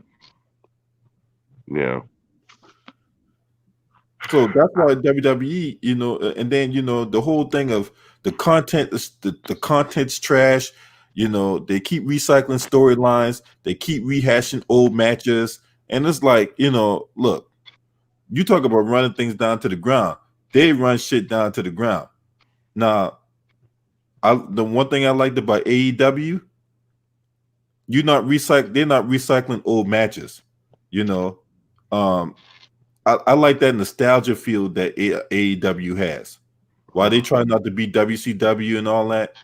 Yeah. So that's why WWE, and then the whole thing of the content, the content's trash. They keep recycling storylines, they keep rehashing old matches, and it's like, look, you talk about running things down to the ground. They run shit down to the ground. Now, the one thing I liked about AEW, they're not recycling old matches. I like that nostalgia feel that AEW has. While they try not to be WCW and all that,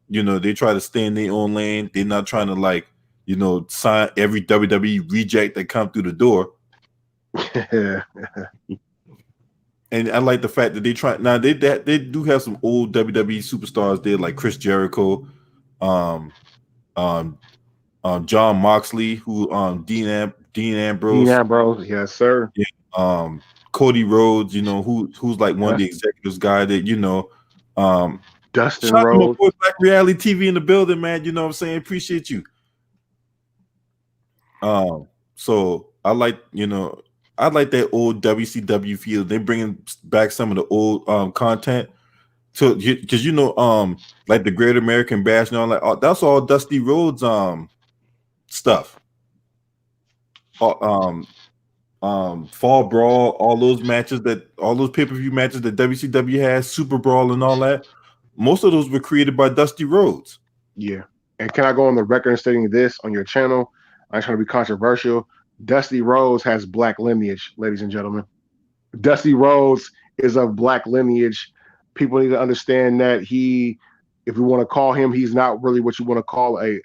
they try to stay in their own lane. They're not trying to sign every WWE reject that come through the door. And I like the fact that they try now. They do have some old WWE superstars there, like Chris Jericho, John Moxley, who Dean Ambrose. Dean Ambrose, yes, sir. Yeah, Cody Rhodes, who's like one of the executives guy that Dustin shout out to my Rhodes. boy Black Reality TV in the building, man. You know what I'm saying? Appreciate you. So I like that old WCW feel. They're bringing back some of the old content. So because like the Great American Bash and all that, that's all Dusty Rhodes stuff. Fall Brawl, all those pay-per-view matches that WCW has, Super Brawl and all that. Most of those were created by Dusty Rhodes. Yeah. And can I go on the record stating this on your channel? I'm trying to be controversial. Dusty Rhodes has black lineage, ladies and gentlemen. Dusty Rhodes is of black lineage. People need to understand that if we want to call him, he's not really what you want to call a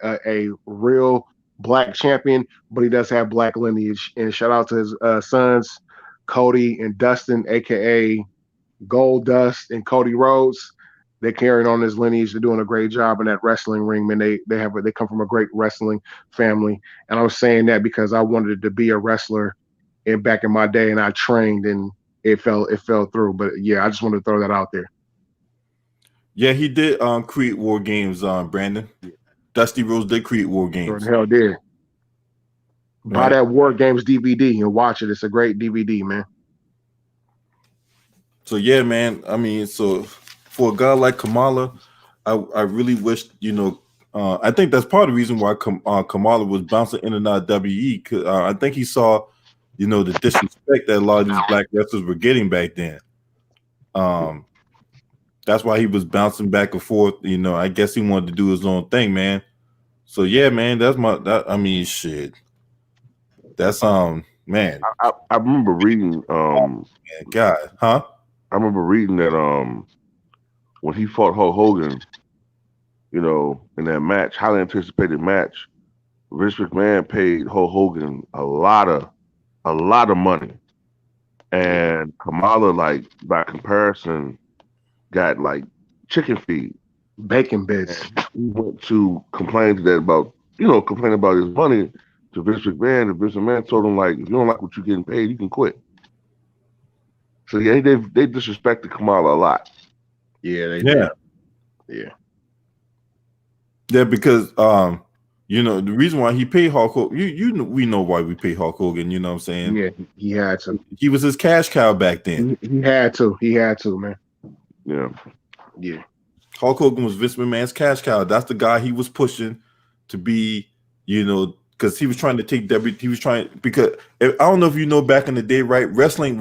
real black champion, but he does have black lineage. And shout out to his sons, Cody and Dustin, aka Gold Dust and Cody Rhodes. They're carrying on his lineage. They're doing a great job in that wrestling ring, man. They come from a great wrestling family. And I was saying that because I wanted to be a wrestler back in my day, and I trained, and it fell through. But yeah, I just wanted to throw that out there. Yeah, he did create War Games, Brandon. Dusty Rhodes did create War Games. Sure the hell did. Buy that War Games DVD and watch it. It's a great DVD, man. So yeah, man. I mean, so for a guy like Kamala, I really wish, I think that's part of the reason why Kamala was bouncing in and out of WE. Cause I think he saw, the disrespect that a lot of these black wrestlers were getting back then. That's why he was bouncing back and forth. I guess he wanted to do his own thing, man. So yeah, man, shit. That's man. I remember reading God, huh? I remember reading that when he fought Hulk Hogan, in that match, highly anticipated match, Vince McMahon paid Hulk Hogan a lot of money. And Kamala, like, by comparison, got like chicken feed, bacon bits. He went to complain to that about his money to Vince McMahon, and Vince McMahon told him, like, if you don't like what you're getting paid, you can quit. So yeah, they disrespected Kamala a lot. Yeah, they did. Yeah, because the reason why he paid Hulk Hogan, we know why we pay Hulk Hogan, you know what I'm saying? Yeah, he had to. He was his cash cow back then. He had to, man. Yeah. Hulk Hogan was Vince McMahon's cash cow. That's the guy he was pushing to be, because he was trying to take because I don't know if you know, back in the day, right? Wrestling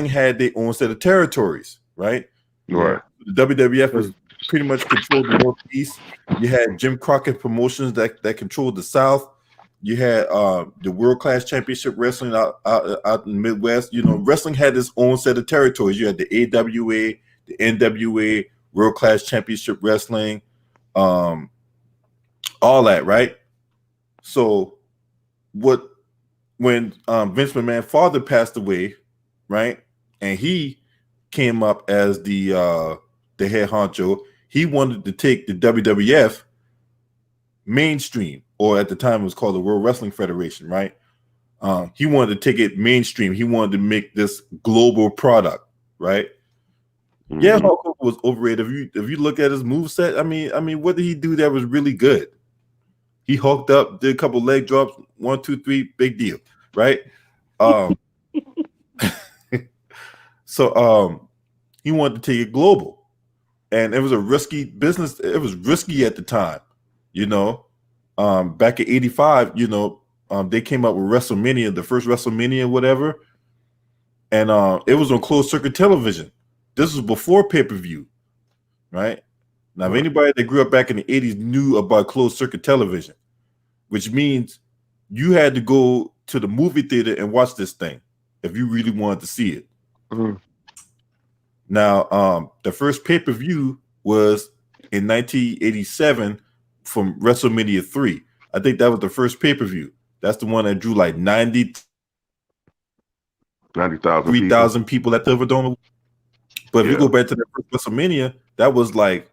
had their own set of territories, right? Right. The WWF was pretty much controlled the Northeast. You had Jim Crockett Promotions that controlled the South. You had the World Class Championship Wrestling out in the Midwest. Wrestling had its own set of territories. You had the AWA, the NWA, World Class Championship Wrestling, all that, right? So when Vince McMahon's father passed away, right, and he came up as the head honcho, he wanted to take the WWF mainstream, or at the time it was called the World Wrestling Federation, right? He wanted to take it mainstream. He wanted to make this global product, right? Mm-hmm. Yeah, Hulk Hogan was overrated. If you look at his moveset, I mean, what did he do that was really good? He hulked up, did a couple leg drops, 1, 2, 3, big deal, right? So he wanted to take it global, and it was a risky business. It was risky at the time, you know. Back in '85, they came up with WrestleMania, the first WrestleMania, whatever, and it was on closed circuit television. This was before pay-per-view, right? Now, if anybody that grew up back in the '80s knew about closed circuit television, which means you had to go to the movie theater and watch this thing if you really wanted to see it. Mm-hmm. Now, the first pay-per-view was in 1987 from WrestleMania 3. I think that was the first pay-per-view. That's the one that drew like 90,000 people at the Overdome. But if you go back to the first WrestleMania, that was like,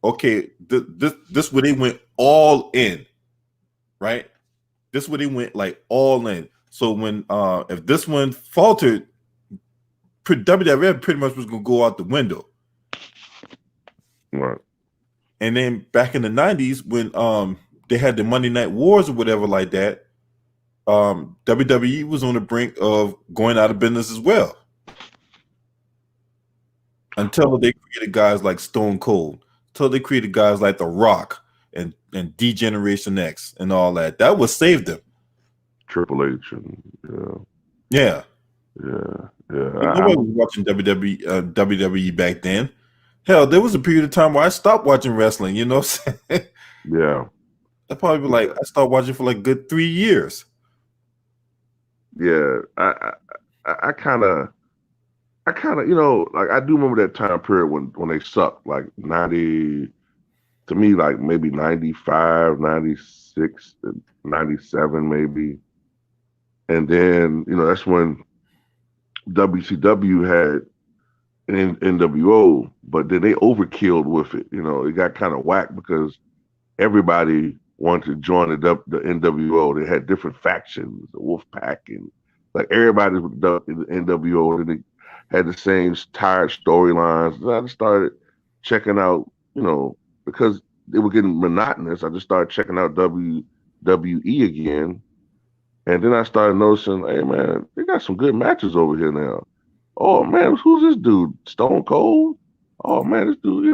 okay, this where they went all in, right? This where they went like all in. So when if this one faltered, WWF pretty much was gonna go out the window. Right. And then back in the 90s, when they had the Monday Night Wars or whatever like that, WWE was on the brink of going out of business as well. Until they created guys like Stone Cold, until they created guys like The Rock and D-Generation X and all that. That would save them. Triple H and yeah. Nobody was watching WWE back then. Hell, there was a period of time where I stopped watching wrestling. You know what I'm saying? Yeah. I probably be like I stopped watching for like good 3 years. Yeah, I kind of, like I do remember that time period when they sucked, like 90, to me, like maybe 95, 96, 97 maybe. And then, that's when WCW had an NWO, but then they overkilled with it. It got kind of whack because everybody wanted to join the NWO. They had different factions, the Wolf Pack, and like everybody was the NWO, and they had the same tired storylines. I just started checking out, because they were getting monotonous. I just started checking out WWE again, and then I started noticing, hey man, they got some good matches over here now. Oh man, who's this dude? Stone Cold? Oh man, this dude,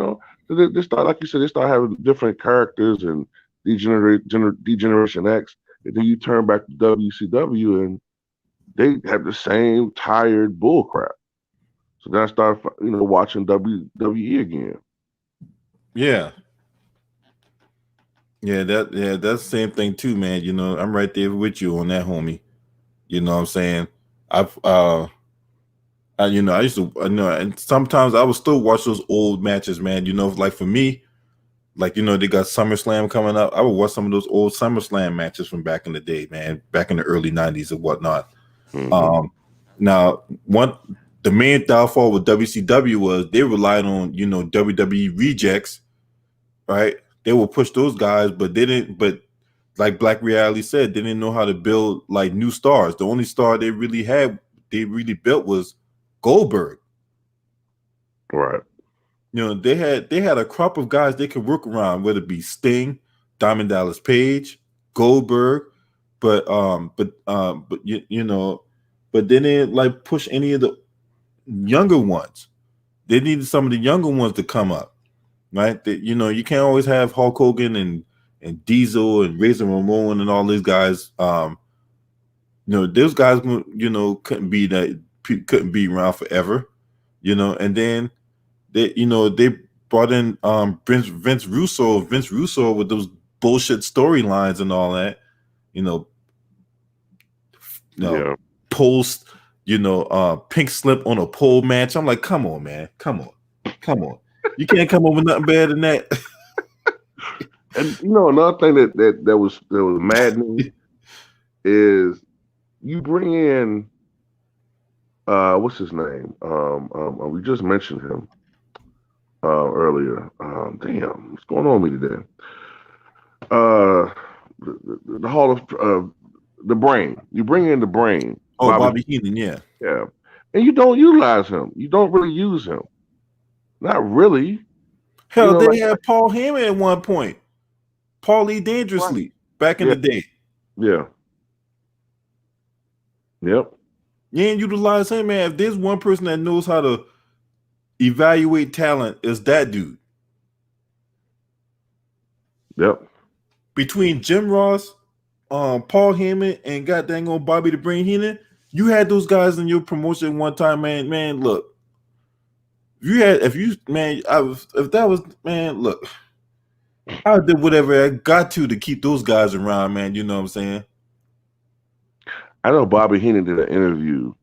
they start, like you said, they start having different characters and Degeneration X, and then you turn back to WCW and they have the same tired bullcrap. So then I started, watching WWE again. Yeah. That's the same thing too, man. I'm right there with you on that, homie. You know what I'm saying? I used to, and sometimes I would still watch those old matches, man. Like for me, like, they got SummerSlam coming up. I would watch some of those old SummerSlam matches from back in the day, man, back in the early 90s and whatnot. Mm-hmm. Now, the main downfall with WCW was they relied on, WWE rejects, right? They will push those guys, but like Black Reality said, they didn't know how to build like new stars. The only star they really built was Goldberg. Right. They had a crop of guys they could work around, whether it be Sting, Diamond Dallas Page, Goldberg, but they didn't like push any of the younger ones. They needed some of the younger ones to come up, right? You can't always have Hulk Hogan and Diesel and Razor Ramon and all these guys. Those guys, couldn't be around forever, and then they brought in Vince Russo with those bullshit storylines and all that, Yeah. post, pink slip on a pole match. I'm like, come on, man, come on. You can't come up with nothing better than that. And another thing that was maddening is you bring in what's his name? We just mentioned him earlier. Damn, what's going on with me today? The Hall of the brain. You bring in the brain. Oh, Bobby Heenan, yeah. Yeah. And you don't utilize him. You don't really use him. Not really. Hell, they like, had Paul Heyman at one point. Paul Lee Dangerously back in the day. Yeah. Yep. You ain't utilize him, man. If there's one person that knows how to evaluate talent, it's that dude. Yep. Between Jim Ross, Paul Heyman, and goddamn old Bobby the Brain Heenan, you had those guys in your promotion one time, man. Man, look. If that was, man, look. I did whatever I got to keep those guys around, man. You know what I'm saying? I know Bobby Heenan did an interview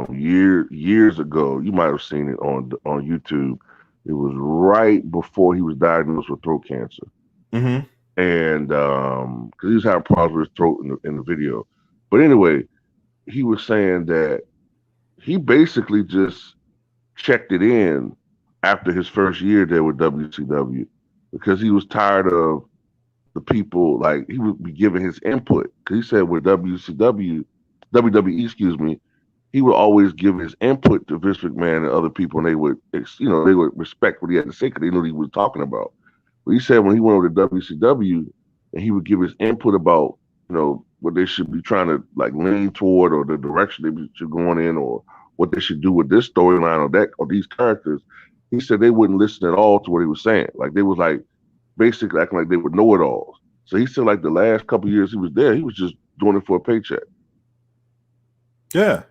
years ago. You might have seen it on YouTube. It was right before he was diagnosed with throat cancer. Mm-hmm. And because he was having problems with his throat in the video. But anyway, he was saying that he basically just checked it in after his first year there with WCW because he was tired of the people, like he would be giving his input. Because he said with WWE, excuse me, he would always give his input to Vince McMahon and other people, and they would respect what he had to say because they knew what he was talking about. But he said when he went over to WCW, and he would give his input about what they should be trying to like lean toward, or the direction they should go in, or what they should do with this storyline or these characters. He said they wouldn't listen at all to what he was saying. Like they was like basically acting like they would know it all. So he said like the last couple of years he was there, he was just doing it for a paycheck. Yeah.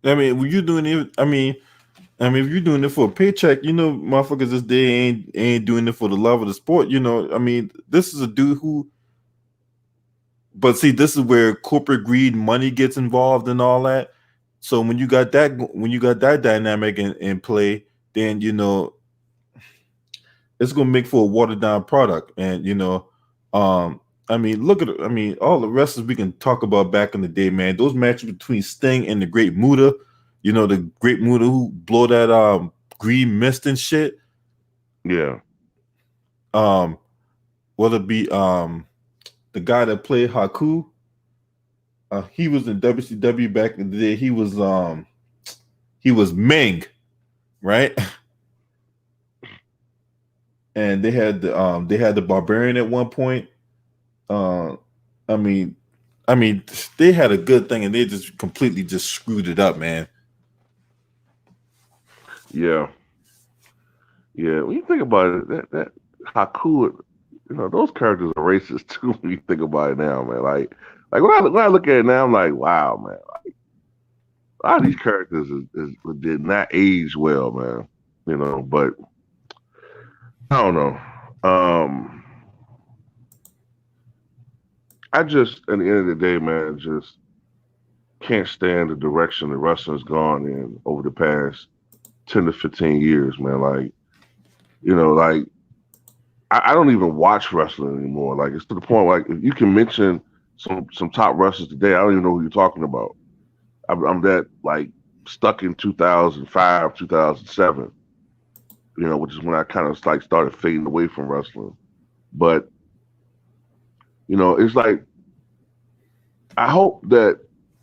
I mean, when you're doing it, I mean, if you're doing it for a paycheck, motherfuckers this day ain't doing it for the love of the sport. I mean, this is a dude who. But see, this is where corporate greed, money gets involved, and all that. So when you got that dynamic in play, then it's gonna make for a watered down product. And I mean, look at it. I mean, all the wrestlers we can talk about back in the day, man. Those matches between Sting and the Great Muta, the Great Muta who blow that green mist and shit. Yeah. Whether it be the guy that played Haku, he was in WCW back in the day. He was Meng, right? And they had the Barbarian at one point. I mean, they had a good thing, and they just completely just screwed it up, man. Yeah. Yeah. When you think about it, that Haku, those characters are racist too. When you think about it now, man, like when I look at it now, I'm like, wow, man, like, a lot of these characters did not age well, man. But I don't know. I just, at the end of the day, man, just can't stand the direction the wrestling's gone in over the past 10 to 15 years, man. Like, like I don't even watch wrestling anymore. Like it's to the point like if you can mention some top wrestlers today, I don't even know who you're talking about. I'm that like stuck in 2005, 2007, which is when I kind of like started fading away from wrestling. But it's like I hope that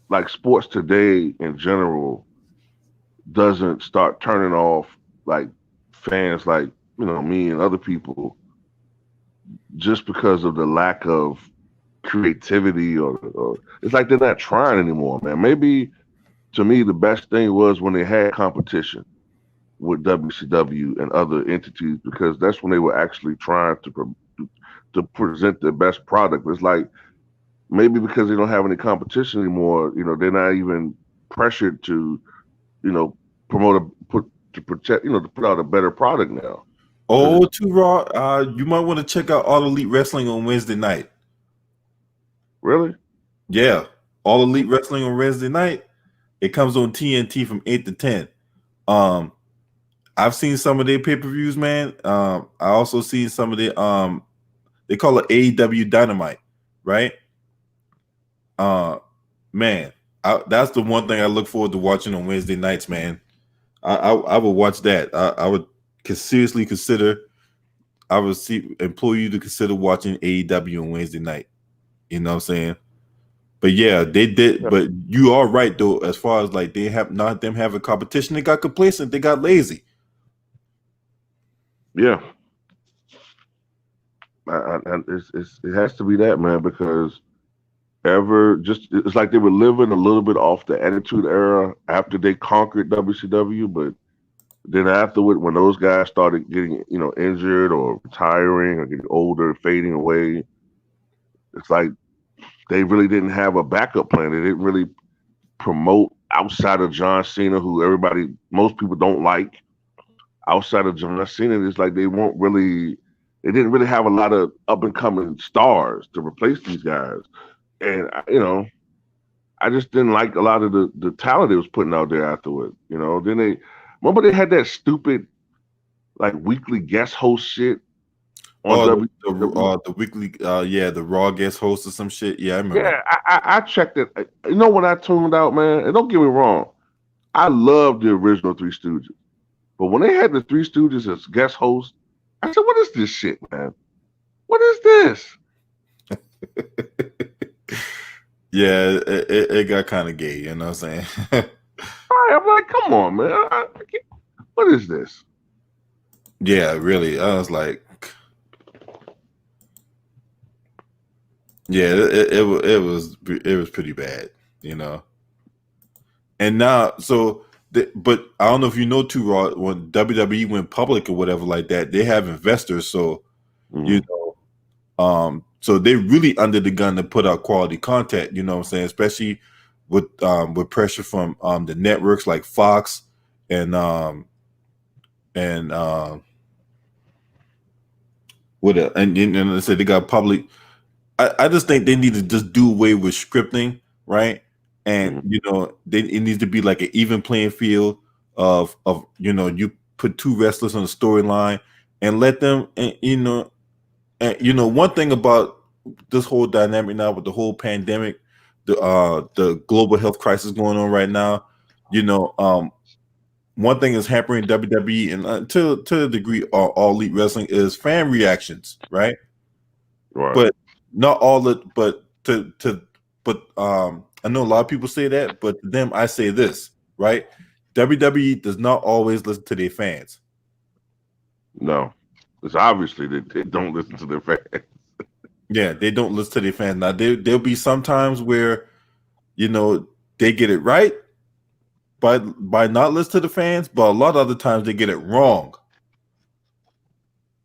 like sports today in general doesn't start turning off like fans like me and other people just because of the lack of creativity or it's like they're not trying anymore, man. Maybe to me the best thing was when they had competition with WCW and other entities because that's when they were actually trying to present their best product. It's like maybe because they don't have any competition anymore, they're not even pressured to, promote to put out a better product now. Oh, too raw. You might want to check out All Elite Wrestling on Wednesday night. Really? Yeah, All Elite Wrestling on Wednesday night. It comes on TNT from 8 to 10. I've seen some of their pay-per-views, man. I also seen some of the they call it AEW Dynamite, right? Man, that's the one thing I look forward to watching on Wednesday nights, man. I would watch that. I would seriously consider. I would implore you to consider watching AEW on Wednesday night. You know what I'm saying? But yeah, they did. Yeah. But you are right though, as far as like they have not them having competition, they got complacent, they got lazy. Yeah. It has to be that, man, because it's like they were living a little bit off the Attitude Era after they conquered WCW, but then afterward, when those guys started getting, injured or retiring or getting older, fading away, it's like they really didn't have a backup plan. They didn't really promote outside of John Cena, who most people don't like. Outside of John Cena, it's like they didn't really have a lot of up and coming stars to replace these guys. And, I just didn't like a lot of the talent they was putting out there afterward. Then remember they had that stupid like weekly guest host shit on Oh, WWE. the weekly, the Raw guest host or some shit. Yeah, I remember. Yeah, I checked it. When I tuned out, man, and don't get me wrong, I love the original Three Stooges. But when they had the Three Stooges as guest hosts, I said, what is this shit, man? What is this? Yeah, it got kind of gay. You know what I'm saying? I'm like, come on, man. What is this? Yeah, really. I was like, yeah, it was pretty bad, And now, but I don't know if you know too, Raw, when WWE went public or whatever like that, they have investors, so Mhm. so they really under the gun to put out quality content. You know what I'm saying? Especially with pressure from the networks like Fox and and and I said they got public. I just think they need to just do away with scripting, right? And it needs to be like an even playing field of you put two wrestlers on the storyline and let them one thing about this whole dynamic now with the whole pandemic, the global health crisis going on right now, one thing is hampering WWE and to a degree all elite wrestling is fan reactions, right? Right. But not all the but I know a lot of people say that, but to them I say this, right? WWE does not always listen to their fans. No. It's obviously they don't listen to their fans. Yeah, they don't listen to their fans. Now there'll be some times where they get it right by not listening to the fans, but a lot of other times they get it wrong.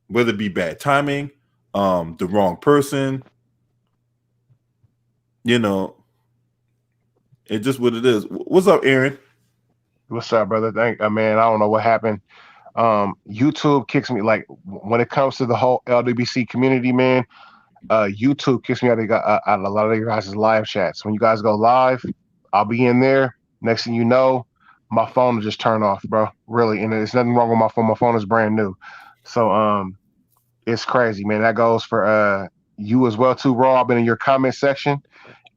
Whether it be bad timing, the wrong person, it's just what it is. What's up, Aaron? What's up, brother? Man, I don't know what happened. YouTube kicks me like when it comes to the whole LWC community, man. YouTube kicks me out of a lot of your guys' live chats. When you guys go live, I'll be in there. Next thing you know, my phone will just turn off, bro. Really, and there's nothing wrong with my phone. My phone is brand new, so it's crazy, man. That goes for you as well too, Raw. I've been in your comment section.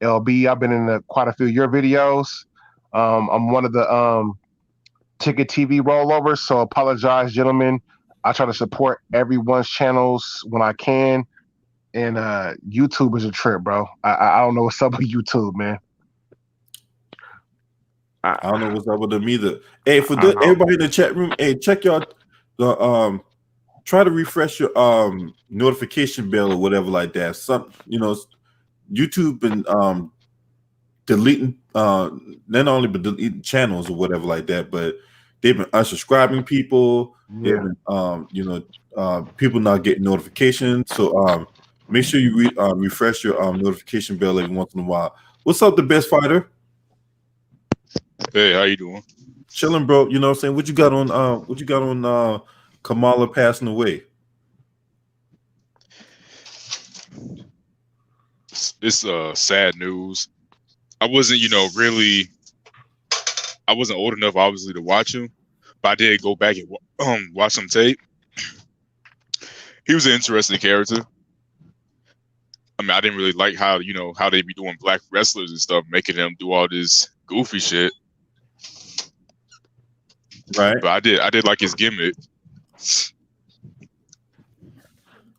LB, I've been in quite a few of your videos. I'm one of the Ticket TV rollovers, so apologize, gentlemen. I try to support everyone's channels when I can. And YouTube is a trip, bro. I don't know what's up with YouTube, man. I don't know what's up with them either. Hey, for I know. everybody in the chat room, hey, check the try to refresh your notification bell or whatever like that. YouTube been deleting not only but deleting channels or whatever like that, but they've been unsubscribing people. Yeah. They've been people not getting notifications. So make sure you refresh your notification bell every once in a while. What's up, the best fighter? Hey, how you doing? Chilling, bro. You know what I'm saying? What you got on Kamala passing away? It's sad news. I wasn't, I wasn't old enough, obviously, to watch him, but I did go back and watch some tape. He was an interesting character. I mean, I didn't really like how they be doing black wrestlers and stuff, making them do all this goofy shit. Right. But I did like his gimmick.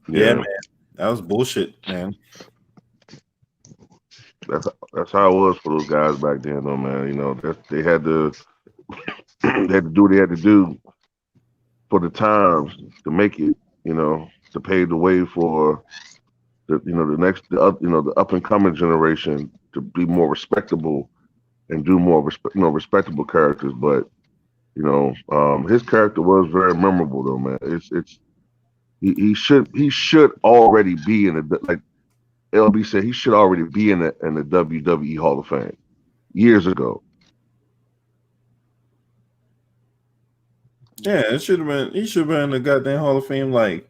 Yeah, man. That was bullshit, man. That's how it was for those guys back then, though, man. You know, they had to they had to do what they had to do for the times to make it. You know, to pave the way for the up and coming generation to be more respectable and do more respectable characters. But his character was very memorable, though, man. He should already be in the, like LB said, he should already be in the WWE Hall of Fame years ago. Yeah, it should have been. He should have been in the goddamn Hall of Fame like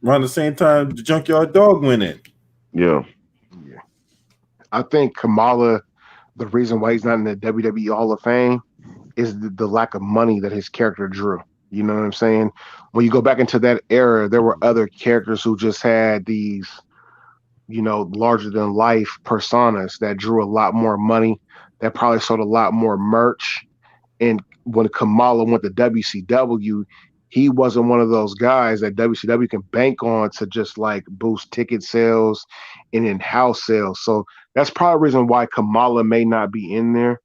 around the same time the Junkyard Dog went in. Yeah. I think Kamala, the reason why he's not in the WWE Hall of Fame is the lack of money that his character drew. You know what I'm saying? When you go back into that era, there were other characters who just had these, larger than life personas that drew a lot more money, that probably sold a lot more merch. And when Kamala went to WCW, he wasn't one of those guys that WCW can bank on to just like boost ticket sales and in-house sales. So that's probably the reason why Kamala may not be in there.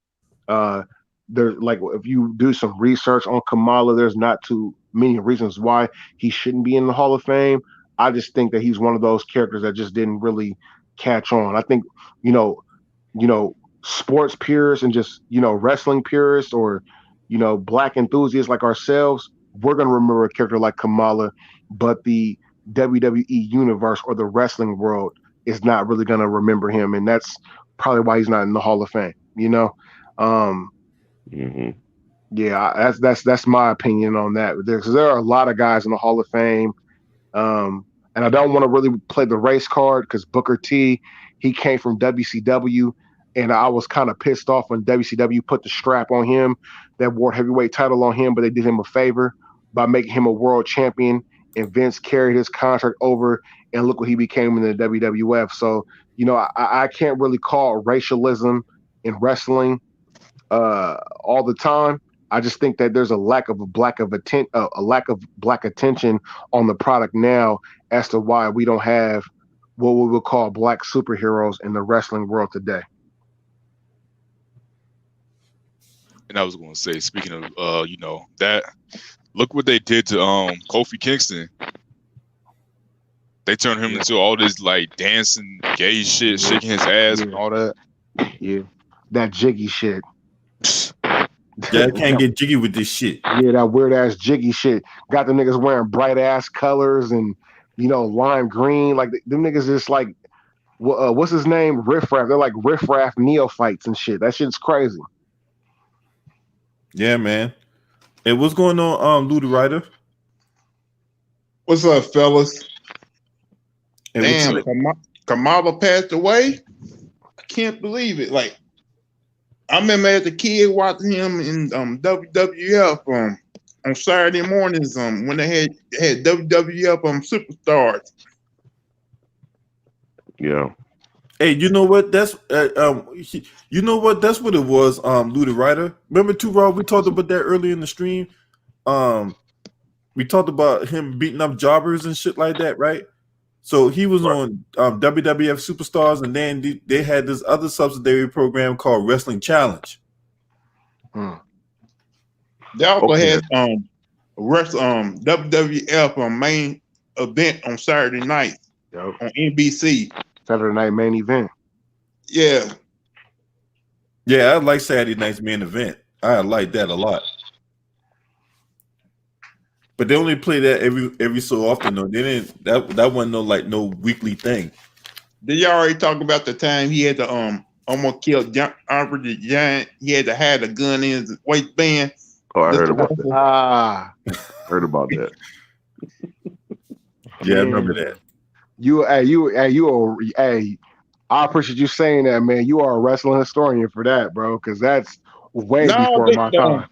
There's like, if you do some research on Kamala, there's not too many reasons why he shouldn't be in the Hall of Fame. I just think that he's one of those characters that just didn't really catch on. I think, sports purists and just, wrestling purists or, black enthusiasts like ourselves, we're going to remember a character like Kamala, but the WWE universe or the wrestling world is not really going to remember him. And that's probably why he's not in the Hall of Fame, Mm-hmm. Yeah, that's my opinion on that. Because there are a lot of guys in the Hall of Fame, and I don't want to really play the race card because Booker T, he came from WCW, and I was kind of pissed off when WCW put the strap on him, that world heavyweight title on him, but they did him a favor by making him a world champion, and Vince carried his contract over, and look what he became in the WWF. So, I can't really call racialism in wrestling all the time. I just think that there's a lack of black attention on the product now as to why we don't have what we would call black superheroes in the wrestling world today. And I was going to say, speaking of, that, look what they did to Kofi Kingston. They turned him into all this like dancing, gay shit, shaking his ass and all that. Yeah, that jiggy shit. Yeah, I can't get jiggy with this shit. Yeah, that weird ass jiggy shit. Got the niggas wearing bright ass colors and lime green. Like them niggas just like, what's his name? Riff Raff. They're like Riff Raff neophytes and shit. That shit's crazy. Yeah, man. Hey, what's going on, Lou the Writer? What's up, fellas? Hey, Damn, Kamala passed away. I can't believe it. Like, I remember as a kid watching him in WWF on Saturday mornings when they had WWF Superstars. Yeah. Hey, you know what? That's That's what it was. Lou the Writer. Remember, too, Rob? We talked about that earlier in the stream. We talked about him beating up jobbers and shit like that, right? So he was on WWF Superstars, and then they had this other subsidiary program called Wrestling Challenge. They also had WWF main event on Saturday night on NBC. Saturday Night Main Event. Yeah. Yeah, I like Saturday night's main event. I like that a lot. But they only play that every so often though. They didn't that wasn't no weekly thing. Did you already talk about the time he had to almost kill Andre the Giant? He had to have a gun in his waistband. Oh, I heard about that. Heard about that. Yeah, I remember that. I appreciate you saying that, man. You are a wrestling historian for that, bro, because that's way before my time.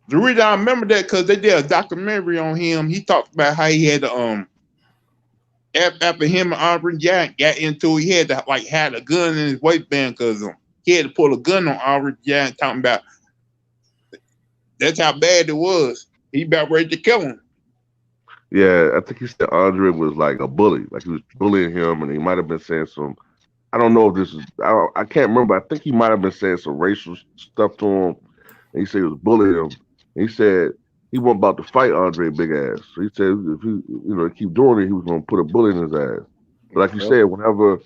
The reason I remember that because they did a documentary on him. He talked about how he had to after him and Aubrey Giant got into it, he had to had a gun in his waistband because he had to pull a gun on Aubrey Giant, talking about that's how bad it was. He about ready to kill him. Yeah, I think he said Andre was like a bully, like he was bullying him, and he might have been saying some I don't know if this is. I can't remember. I think he might have been saying some racial stuff to him. And he said he was bullying him. And he said he wasn't about to fight Andre Big Ass. So he said if he, keep doing it, he was going to put a bullet in his ass. But like you said, whenever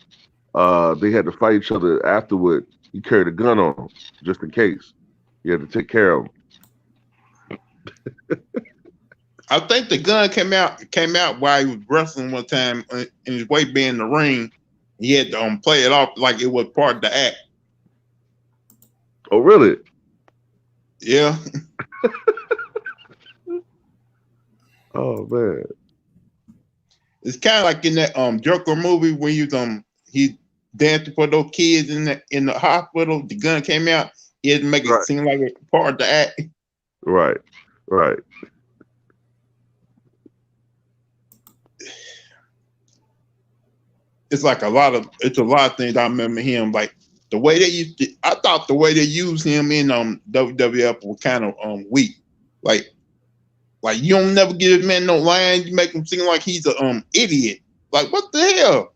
they had to fight each other afterward, he carried a gun on him just in case. He had to take care of him. I think the gun came out while he was wrestling one time in his weight band in the ring. He had to play it off like it was part of the act. Oh, really? Yeah. Oh man. It's kind of like in that Joker movie when he dancing for those kids in the hospital. The gun came out. He had to make it seem like it's part of the act. Right. It's like a lot of things I remember him like the way I thought the way they used him in WWF was kind of weak. Like you don't never give a man no line, you make him seem like he's a idiot. Like what the hell?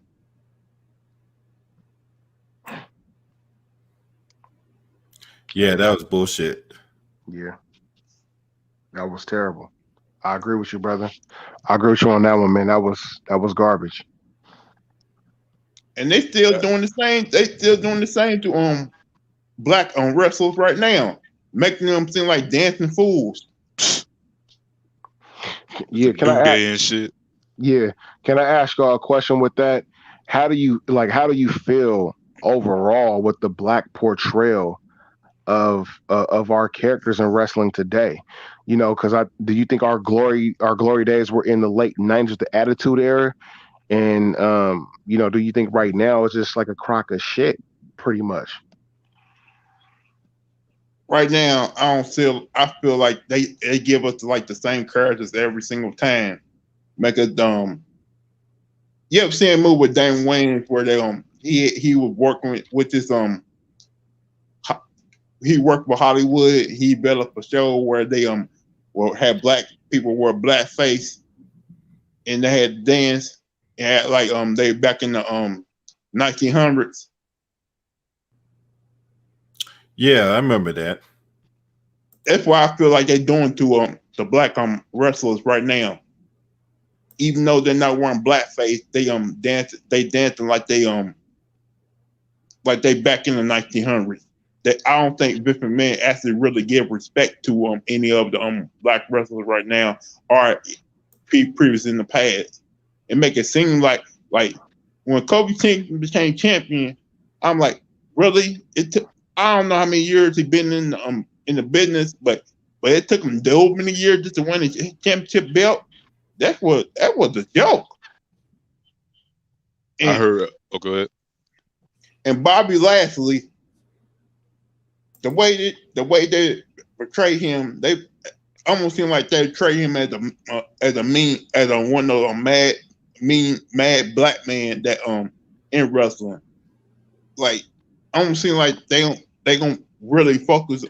Yeah, that was bullshit. Yeah. That was terrible. I agree with you, brother. I agree with you on that one, man. That was garbage. And they still doing the same. They still doing the same to black wrestlers right now, making them seem like dancing fools. Yeah, can I ask, and shit. Yeah, can I ask y'all a question with that? How do you feel overall with the black portrayal of our characters in wrestling today? Because do you think our glory days were in the late '90s with the Attitude Era? And do you think right now it's just like a crock of shit, pretty much? Right now, I feel like they give us like the same characters every single time. Make us You ever seen a movie with Damon Wayans where they he was working with this he worked with Hollywood. He developed a show where they had black people wear blackface and they had to dance. And like they back in the 1900s. Yeah, I remember that. That's why I feel like they're doing to the black wrestlers right now. Even though they're not wearing blackface, they dancing like they back in the 1900s. I don't think Vince McMahon actually really give respect to any of the black wrestlers right now or previous in the past. And make it seem like when Kobe Kingston became champion, I'm like, really? I don't know how many years he's been in the business, but it took him so many years just to win his championship belt. That was a joke. And, I heard. Oh, go ahead. And Bobby Lashley, the way they portray him, they almost seem like they portray him as one of those mad black man that in wrestling. Like almost seem like they gonna really focus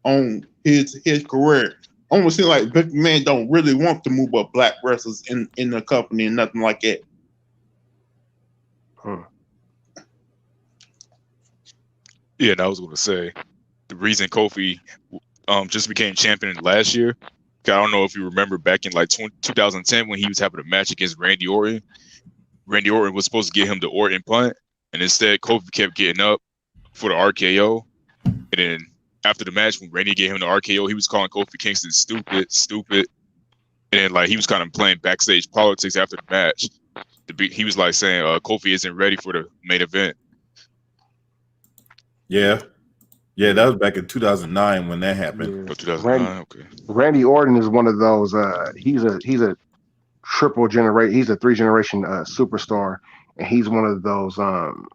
on his career. Almost seem like Vince McMahon don't really want to move up black wrestlers in the company and nothing like that. Yeah, and I was going to say the reason Kofi just became champion last year. I don't know if you remember back in like 2010 when he was having a match against Randy Orton. Randy Orton was supposed to get him the Orton punt, and instead Kofi kept getting up for the RKO. And then after the match, when Randy gave him the RKO, he was calling Kofi Kingston stupid. And then he was kind of playing backstage politics after the match. He was like saying Kofi isn't ready for the main event. Yeah, that was back in 2009 when that happened. Yeah. 2009, okay. Randy Orton is one of those. He's a triple generation. He's a 3-generation superstar, and he's one of those. One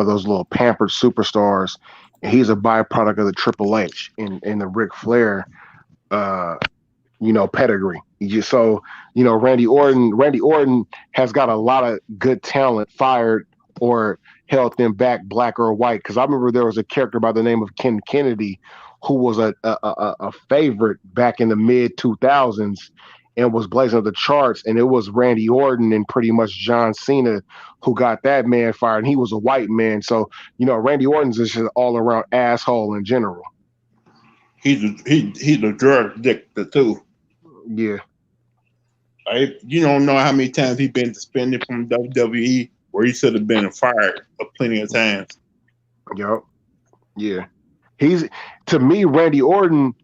of those little pampered superstars. And he's a byproduct of the Triple H in the Ric Flair, pedigree. Randy Orton has got a lot of good talent fired or held them back, black or white. Because I remember there was a character by the name of Ken Kennedy who was a favorite back in the mid 2000s, and was blazing up the charts. And it was Randy Orton and pretty much John Cena who got that man fired. And he was a white man. So, Randy Orton's just an all around asshole in general. He's a drug addicted too. Yeah. You don't know how many times he's been suspended from WWE where he should have been fired plenty of times. Yep. Yeah. To me, Randy Orton,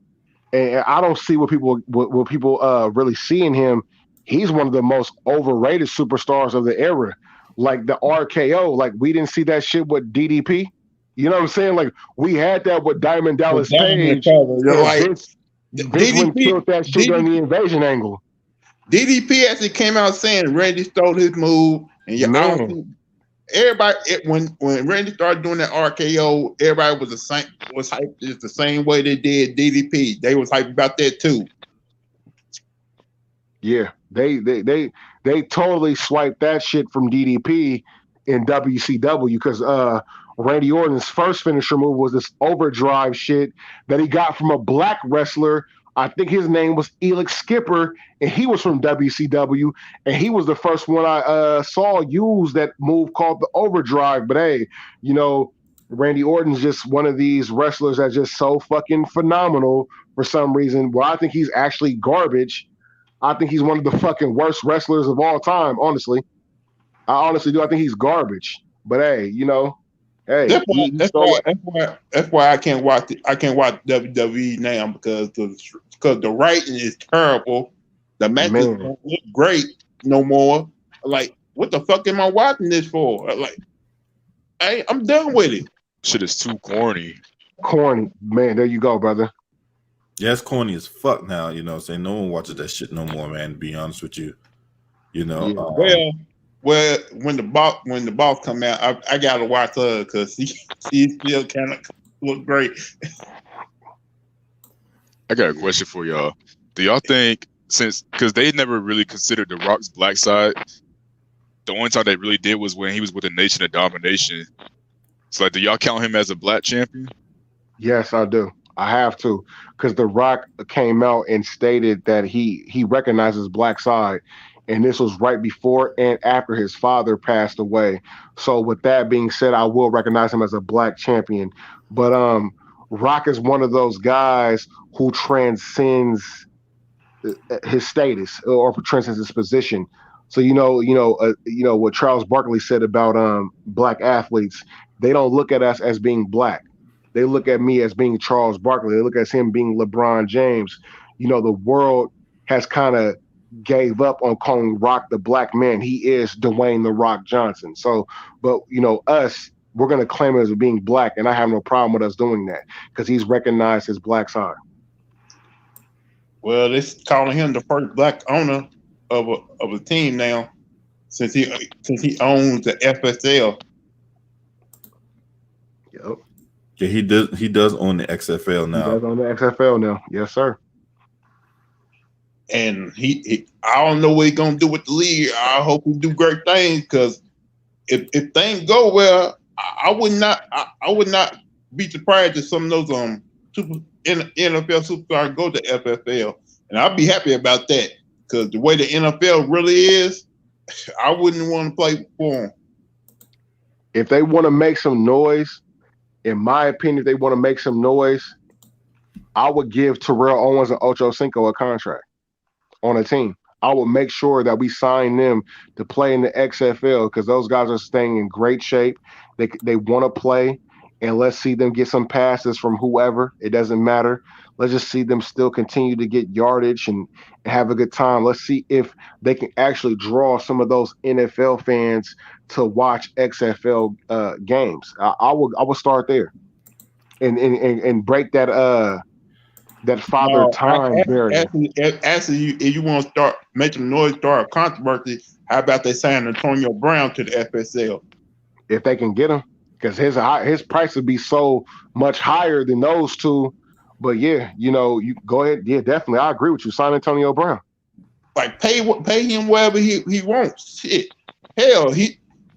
and I don't see what people really see in him. He's one of the most overrated superstars of the era. Like the RKO, like we didn't see that shit with DDP. You know what I'm saying? Like we had that with Diamond Dallas Page. Vince killed that shit during the invasion angle. DDP actually came out saying Randy stole his move, and everybody when Randy started doing that RKO, everybody was hyped just the same way they did DDP. They was hyped about that too. Yeah, they totally swiped that shit from DDP in WCW because Randy Orton's first finisher move was this overdrive shit that he got from a black wrestler. I think his name was Elix Skipper, and he was from WCW, and he was the first one I saw use that move called the overdrive. But hey, Randy Orton's just one of these wrestlers that's just so fucking phenomenal for some reason. Well, I think he's actually garbage. I think he's one of the fucking worst wrestlers of all time, honestly. I honestly do. I think he's garbage. But hey, hey, that's why I can't watch WWE now because the writing is terrible. The matches don't look great no more. Like, what the fuck am I watching this for? Like, I'm done with it. Shit is too corny. Corny, man. There you go, brother. Yeah, it's corny as fuck now. Saying no one watches that shit no more, man. To be honest with you, Well, when the boss come out, I gotta watch her because she still kind of look great. I got a question for y'all. Do y'all think because they never really considered The Rock's black side, the only time they really did was when he was with the Nation of Domination. So, do y'all count him as a black champion? Yes, I do. I have to, because The Rock came out and stated that he recognizes black side. And this was right before and after his father passed away. So with that being said, I will recognize him as a black champion. But Rock is one of those guys who transcends his status or transcends his position. So what Charles Barkley said about black athletes, they don't look at us as being black. They look at me as being Charles Barkley. They look at him being LeBron James. The world has kind of gave up on calling Rock the black man. He is Dwayne The Rock Johnson. So, but us, we're going to claim him as being black, and I have no problem with us doing that because he's recognized his black side. Well, they're calling him the first black owner of a team now, since he owns the FSL. Yep. Yeah, he does own the XFL now. He does own the XFL now. Yes, sir. And I don't know what he's gonna do with the league. I hope he do great things because if things go well, I would not be surprised if some of those NFL superstars go to FFL, and I'd be happy about that because the way the NFL really is, I wouldn't want to play for them. If they want to make some noise, in my opinion, if they want to make some noise, I would give Terrell Owens and Ocho Cinco a contract on a team. I would make sure that we sign them to play in the XFL because those guys are staying in great shape. They want to play, and let's see them get some passes from whoever. It doesn't matter. Let's just see them still continue to get yardage and have a good time. Let's see if they can actually draw some of those NFL fans to watch XFL games. I would start there and break that father time barrier. Actually, if you want to start making noise, start a controversy, how about they sign Antonio Brown to the FSL? If they can get him, because his price would be so much higher than those two. But yeah, you go ahead. Yeah, definitely, I agree with you. Sign Antonio Brown. Like pay him whatever he wants. Shit, hell,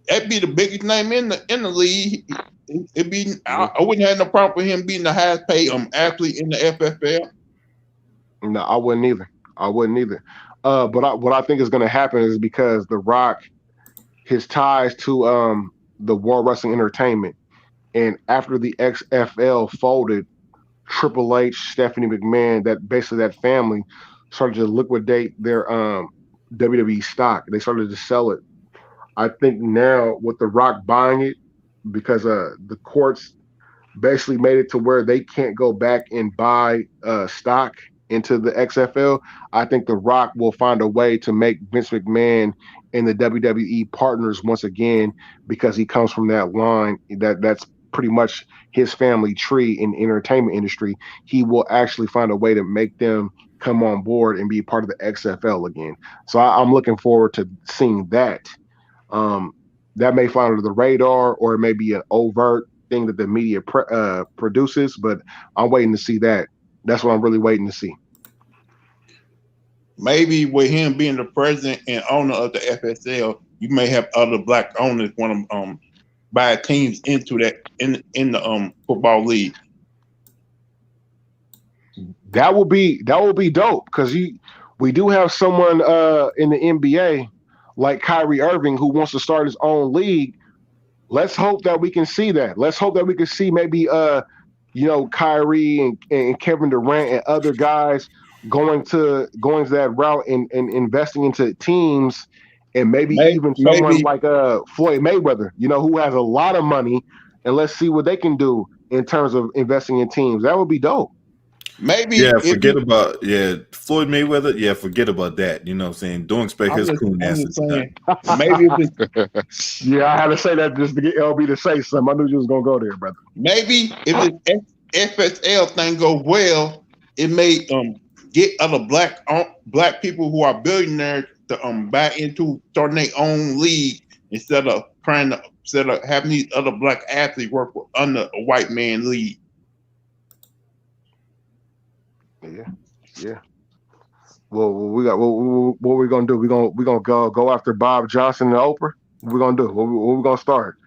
that'd be the biggest name in the league. It'd be I wouldn't have no problem with him being the highest paid athlete in the FFL. No, I wouldn't either. What I think is going to happen is because The Rock, his ties to the World Wrestling Entertainment, and after the XFL folded, Triple H, Stephanie McMahon, that basically that family started to liquidate their WWE stock. They started to sell it. I think now with The Rock buying it, because the courts basically made it to where they can't go back and buy stock into the XFL. I think The Rock will find a way to make Vince McMahon and the WWE partners once again, because he comes from that line that's pretty much his family tree in the entertainment industry. He will actually find a way to make them come on board and be part of the XFL again. So I'm looking forward to seeing that. Um, that may fly under the radar, or it may be an overt thing that the media produces, but I'm waiting to see that. That's what I'm really waiting to see. Maybe with him being the president and owner of the FSL, you may have other black owners want to buy teams into that in the football league. That will be dope, because we do have someone in the NBA like Kyrie Irving who wants to start his own league. Let's hope that we can see that. Let's hope that we can see maybe Kyrie and Kevin Durant and other guys going to that route and investing into teams, and maybe even someone like Floyd Mayweather, who has a lot of money, and let's see what they can do in terms of investing in teams. That would be dope. Maybe forget about Floyd Mayweather. Yeah, forget about that. You know what I'm saying? Don't expect his cool ass to saying, maybe yeah, I had to say that just to get LB to say something. I knew you was gonna go there, brother. Maybe if the FSL thing goes well, it may get other black people who are billionaires to buy into starting their own league instead of having these other black athletes work under a white man league. Yeah. Well, what we're gonna do? We're gonna go after Bob Johnson and Oprah. What we're gonna do? What we gonna start?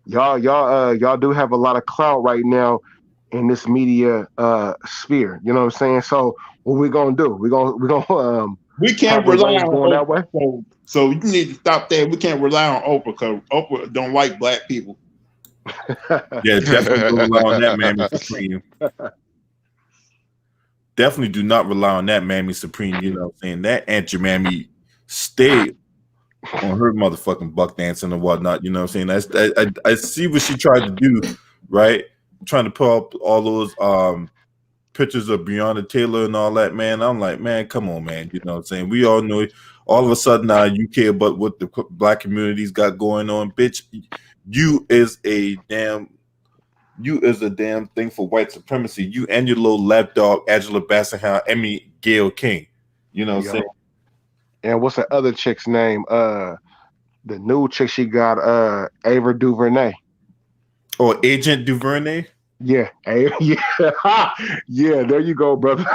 Y'all do have a lot of clout right now in this media sphere. You know what I'm saying? So what we gonna do? We can't rely on going that way. So you need to stop that. We can't rely on Oprah because Oprah don't like black people. Yeah, definitely don't rely on that, Mammy Supreme. Definitely do not rely on that, Mammy Supreme. You know what I'm saying? That Aunt Jemammy stayed on her motherfucking buck dancing and whatnot. You know what I'm saying? I see what she tried to do, right? Trying to put up all those pictures of Breonna Taylor and all that, man. I'm like, man, come on, man. You know what I'm saying? We all know it. All of a sudden now you care about what the black community's got going on. Bitch, you is a damn thing for white supremacy. You and your little lapdog, Angela Bassett, Emmy Gail King. You know what I'm saying? And what's the other chick's name? The new chick she got, Ava DuVernay. Oh, Agent DuVernay? Yeah. Yeah. Yeah, there you go, brother.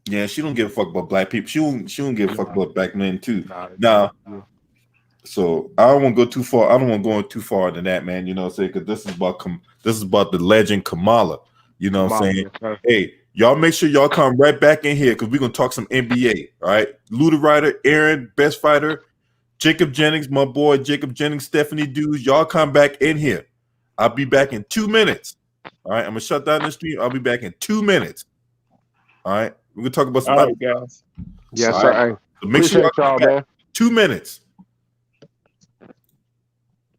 Yeah, she don't give a fuck about black people. She don't give a fuck about black men too. Now, so I don't want to go too far. I don't want to go too far into that, man. You know what I'm saying? Because this is about the legend Kamala. You know what I'm saying? Hey, y'all make sure y'all come right back in here because we're gonna talk some NBA. All right, Luda Ryder, Aaron, Best Fighter, Jacob Jennings, my boy Jacob Jennings, Stephanie Dews. Y'all come back in here. I'll be back in 2 minutes. All right, I'm gonna shut down the stream. I'll be back in 2 minutes. All right, we're gonna talk about some. All right, guys. Yes, sir. So make sure y'all y'all, man. 2 minutes.